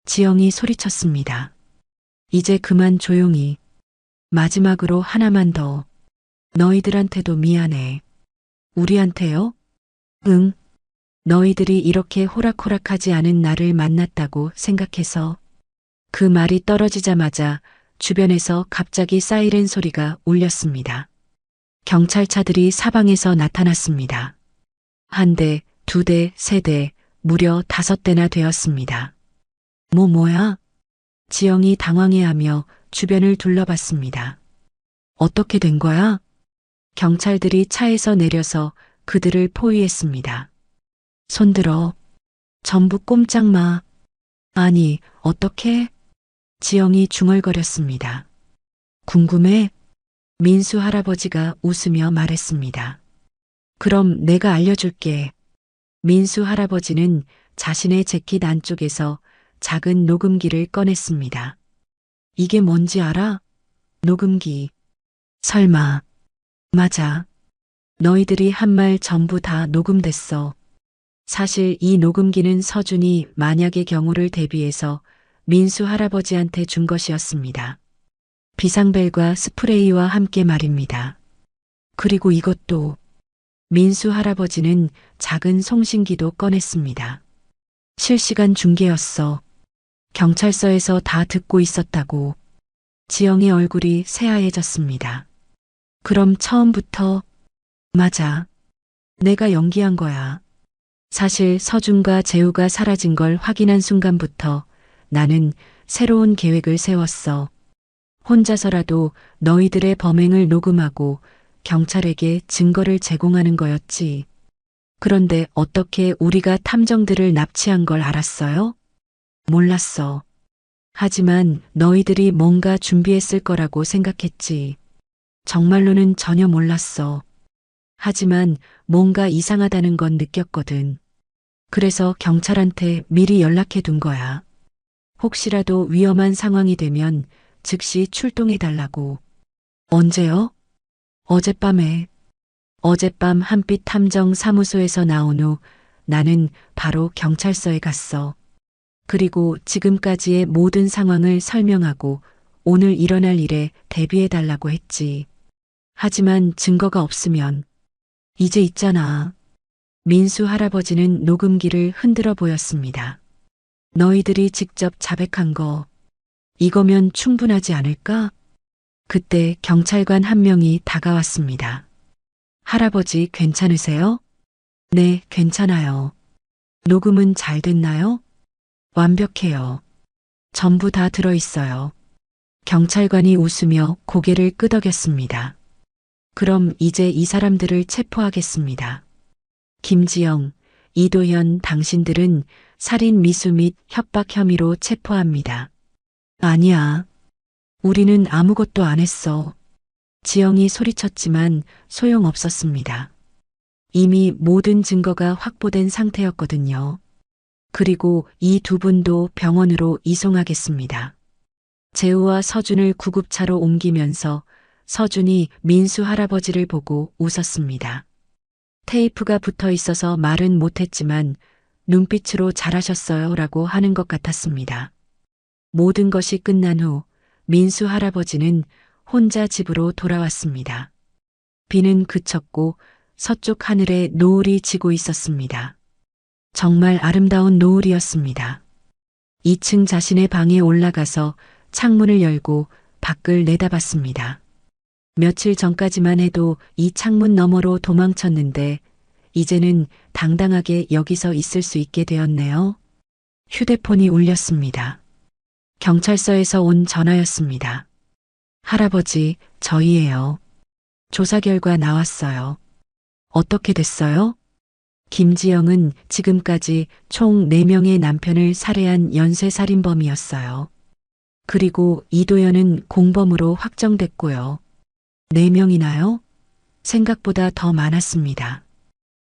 지영이 소리쳤습니다. 이제 그만 조용히. 마지막으로 하나만 더. 너희들한테도 미안해. 우리한테요? 응. 너희들이 이렇게 호락호락하지 않은 나를 만났다고 생각해서. 그 말이 떨어지자마자 주변에서 갑자기 사이렌 소리가 울렸습니다. 경찰차들이 사방에서 나타났습니다. 1대, 2대, 3대, 무려 5대나 되었습니다. 뭐야? 지영이 당황해하며 주변을 둘러봤습니다. 어떻게 된 거야? 경찰들이 차에서 내려서 그들을 포위했습니다. 손들어. 전부 꼼짝 마. 아니, 어떻게? 지영이 중얼거렸습니다. 궁금해? 민수 할아버지가 웃으며 말했습니다. 그럼 내가 알려줄게. 민수 할아버지는 자신의 재킷 안쪽에서 작은 녹음기를 꺼냈습니다. 이게 뭔지 알아? 녹음기. 설마. 맞아. 너희들이 한 말 전부 다 녹음됐어. 사실 이 녹음기는 서준이 만약의 경우를 대비해서 민수 할아버지한테 준 것이었습니다. 비상벨과 스프레이와 함께 말입니다. 그리고 이것도 민수 할아버지는 작은 송신기도 꺼냈습니다. 실시간 중계였어. 경찰서에서 다 듣고 있었다고. 지영의 얼굴이 새하얘졌습니다. 그럼 처음부터 맞아. 내가 연기한 거야. 사실 서준과 재우가 사라진 걸 확인한 순간부터 나는 새로운 계획을 세웠어. 혼자서라도 너희들의 범행을 녹음하고 경찰에게 증거를 제공하는 거였지. 그런데 어떻게 우리가 탐정들을 납치한 걸 알았어요? 몰랐어. 하지만 너희들이 뭔가 준비했을 거라고 생각했지. 정말로는 전혀 몰랐어. 하지만 뭔가 이상하다는 건 느꼈거든. 그래서 경찰한테 미리 연락해 둔 거야. 혹시라도 위험한 상황이 되면 즉시 출동해 달라고. 언제요? 어젯밤에. 어젯밤 한빛 탐정 사무소에서 나온 후 나는 바로 경찰서에 갔어. 그리고 지금까지의 모든 상황을 설명하고 오늘 일어날 일에 대비해 달라고 했지. 하지만 증거가 없으면 이제 있잖아. 민수 할아버지는 녹음기를 흔들어 보였습니다. 너희들이 직접 자백한 거 이거면 충분하지 않을까? 그때 경찰관 한 명이 다가왔습니다. 할아버지 괜찮으세요? 네, 괜찮아요. 녹음은 잘 됐나요? 완벽해요. 전부 다 들어있어요. 경찰관이 웃으며 고개를 끄덕였습니다. 그럼 이제 이 사람들을 체포하겠습니다. 김지영, 이도현 당신들은 살인 미수 및 협박 혐의로 체포합니다. 아니야. 우리는 아무것도 안 했어. 지영이 소리쳤지만 소용없었습니다. 이미 모든 증거가 확보된 상태였거든요. 그리고 이 두 분도 병원으로 이송하겠습니다. 재우와 서준을 구급차로 옮기면서 서준이 민수 할아버지를 보고 웃었습니다. 테이프가 붙어 있어서 말은 못했지만 눈빛으로 잘하셨어요 라고 하는 것 같았습니다. 모든 것이 끝난 후 민수 할아버지는 혼자 집으로 돌아왔습니다. 비는 그쳤고 서쪽 하늘에 노을이 지고 있었습니다. 정말 아름다운 노을이었습니다. 2층 자신의 방에 올라가서 창문을 열고 밖을 내다봤습니다. 며칠 전까지만 해도 이 창문 너머로 도망쳤는데 이제는 당당하게 여기서 있을 수 있게 되었네요. 휴대폰이 울렸습니다. 경찰서에서 온 전화였습니다. 할아버지, 저희예요. 조사 결과 나왔어요. 어떻게 됐어요? 김지영은 지금까지 총 4명의 남편을 살해한 연쇄살인범이었어요. 그리고 이도현은 공범으로 확정됐고요. 4명이나요? 생각보다 더 많았습니다.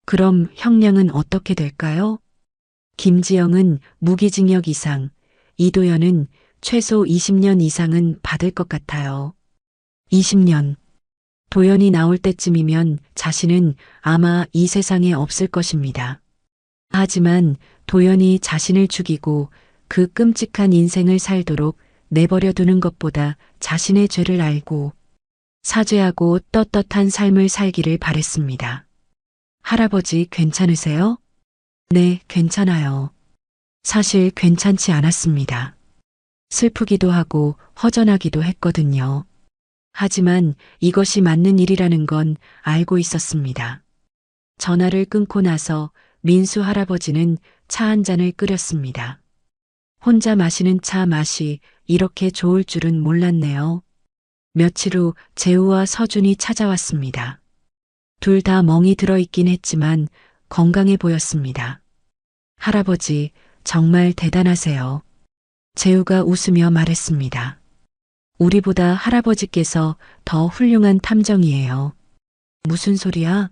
그럼 형량은 어떻게 될까요? 김지영은 무기징역 이상, 이도현은 최소 20년 이상은 받을 것 같아요. 20년. 도연이 나올 때쯤이면 자신은 아마 이 세상에 없을 것입니다. 하지만 도연이 자신을 죽이고 그 끔찍한 인생을 살도록 내버려 두는 것보다 자신의 죄를 알고 사죄하고 떳떳한 삶을 살기를 바랬습니다. 할아버지 괜찮으세요? 네, 괜찮아요. 사실 괜찮지 않았습니다. 슬프기도 하고 허전하기도 했거든요. 하지만 이것이 맞는 일이라는 건 알고 있었습니다. 전화를 끊고 나서 민수 할아버지는 차 한 잔을 끓였습니다. 혼자 마시는 차 맛이 이렇게 좋을 줄은 몰랐네요. 며칠 후 재우와 서준이 찾아왔습니다. 둘 다 멍이 들어있긴 했지만 건강해 보였습니다. 할아버지, 정말 대단하세요. 재우가 웃으며 말했습니다. 우리보다 할아버지께서 더 훌륭한 탐정이에요. 무슨 소리야?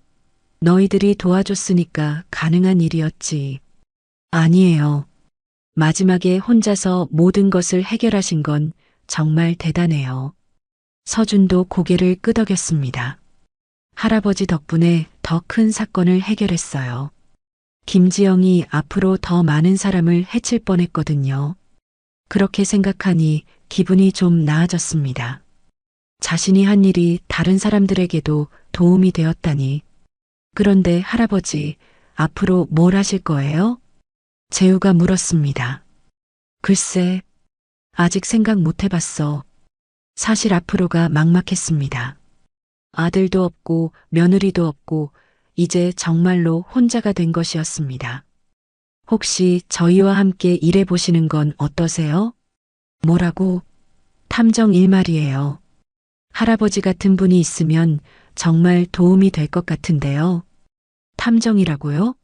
너희들이 도와줬으니까 가능한 일이었지. 아니에요. 마지막에 혼자서 모든 것을 해결하신 건 정말 대단해요. 서준도 고개를 끄덕였습니다. 할아버지 덕분에 더 큰 사건을 해결했어요. 김지영이 앞으로 더 많은 사람을 해칠 뻔했거든요. 그렇게 생각하니 기분이 좀 나아졌습니다. 자신이 한 일이 다른 사람들에게도 도움이 되었다니. 그런데 할아버지, 앞으로 뭘 하실 거예요? 재우가 물었습니다. 글쎄, 아직 생각 못 해봤어. 사실 앞으로가 막막했습니다. 아들도 없고 며느리도 없고 이제 정말로 혼자가 된 것이었습니다. 혹시 저희와 함께 일해보시는 건 어떠세요? 뭐라고? 탐정 일 말이에요. 할아버지 같은 분이 있으면 정말 도움이 될 것 같은데요. 탐정이라고요?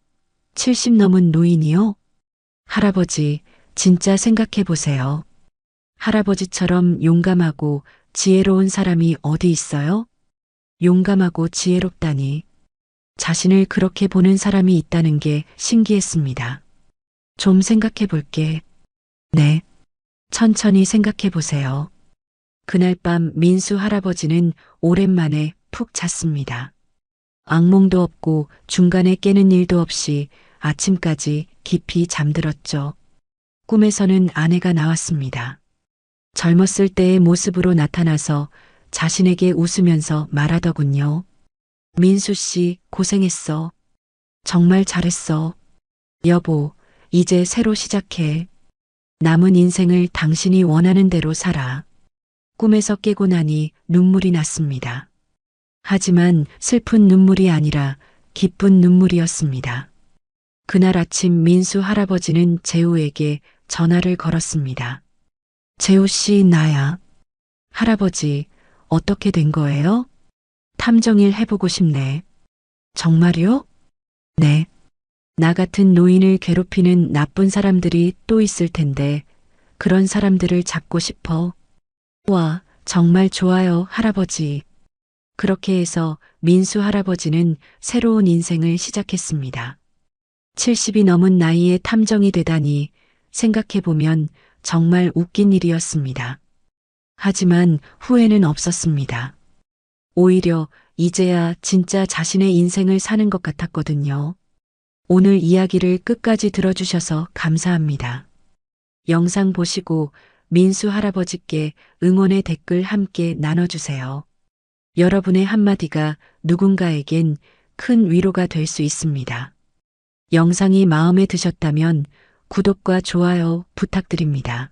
70 넘은 노인이요? 할아버지, 진짜 생각해 보세요. 할아버지처럼 용감하고 지혜로운 사람이 어디 있어요? 용감하고 지혜롭다니. 자신을 그렇게 보는 사람이 있다는 게 신기했습니다. 좀 생각해 볼게. 네. 천천히 생각해 보세요. 그날 밤 민수 할아버지는 오랜만에 푹 잤습니다. 악몽도 없고 중간에 깨는 일도 없이 아침까지 깊이 잠들었죠. 꿈에서는 아내가 나왔습니다. 젊었을 때의 모습으로 나타나서 자신에게 웃으면서 말하더군요. 민수 씨, 고생했어. 정말 잘했어. 여보, 이제 새로 시작해. 남은 인생을 당신이 원하는 대로 살아. 꿈에서 깨고 나니 눈물이 났습니다. 하지만 슬픈 눈물이 아니라 기쁜 눈물이었습니다. 그날 아침 민수 할아버지는 재우에게 전화를 걸었습니다. 재우 씨, 나야. 할아버지, 어떻게 된 거예요? 탐정일 해보고 싶네. 정말요? 네. 나 같은 노인을 괴롭히는 나쁜 사람들이 또 있을 텐데 그런 사람들을 잡고 싶어. 와, 정말 좋아요, 할아버지. 그렇게 해서 민수 할아버지는 새로운 인생을 시작했습니다. 70이 넘은 나이에 탐정이 되다니 생각해보면 정말 웃긴 일이었습니다. 하지만 후회는 없었습니다. 오히려 이제야 진짜 자신의 인생을 사는 것 같았거든요. 오늘 이야기를 끝까지 들어주셔서 감사합니다. 영상 보시고 민수 할아버지께 응원의 댓글 함께 나눠주세요. 여러분의 한마디가 누군가에겐 큰 위로가 될 수 있습니다. 영상이 마음에 드셨다면 구독과 좋아요 부탁드립니다.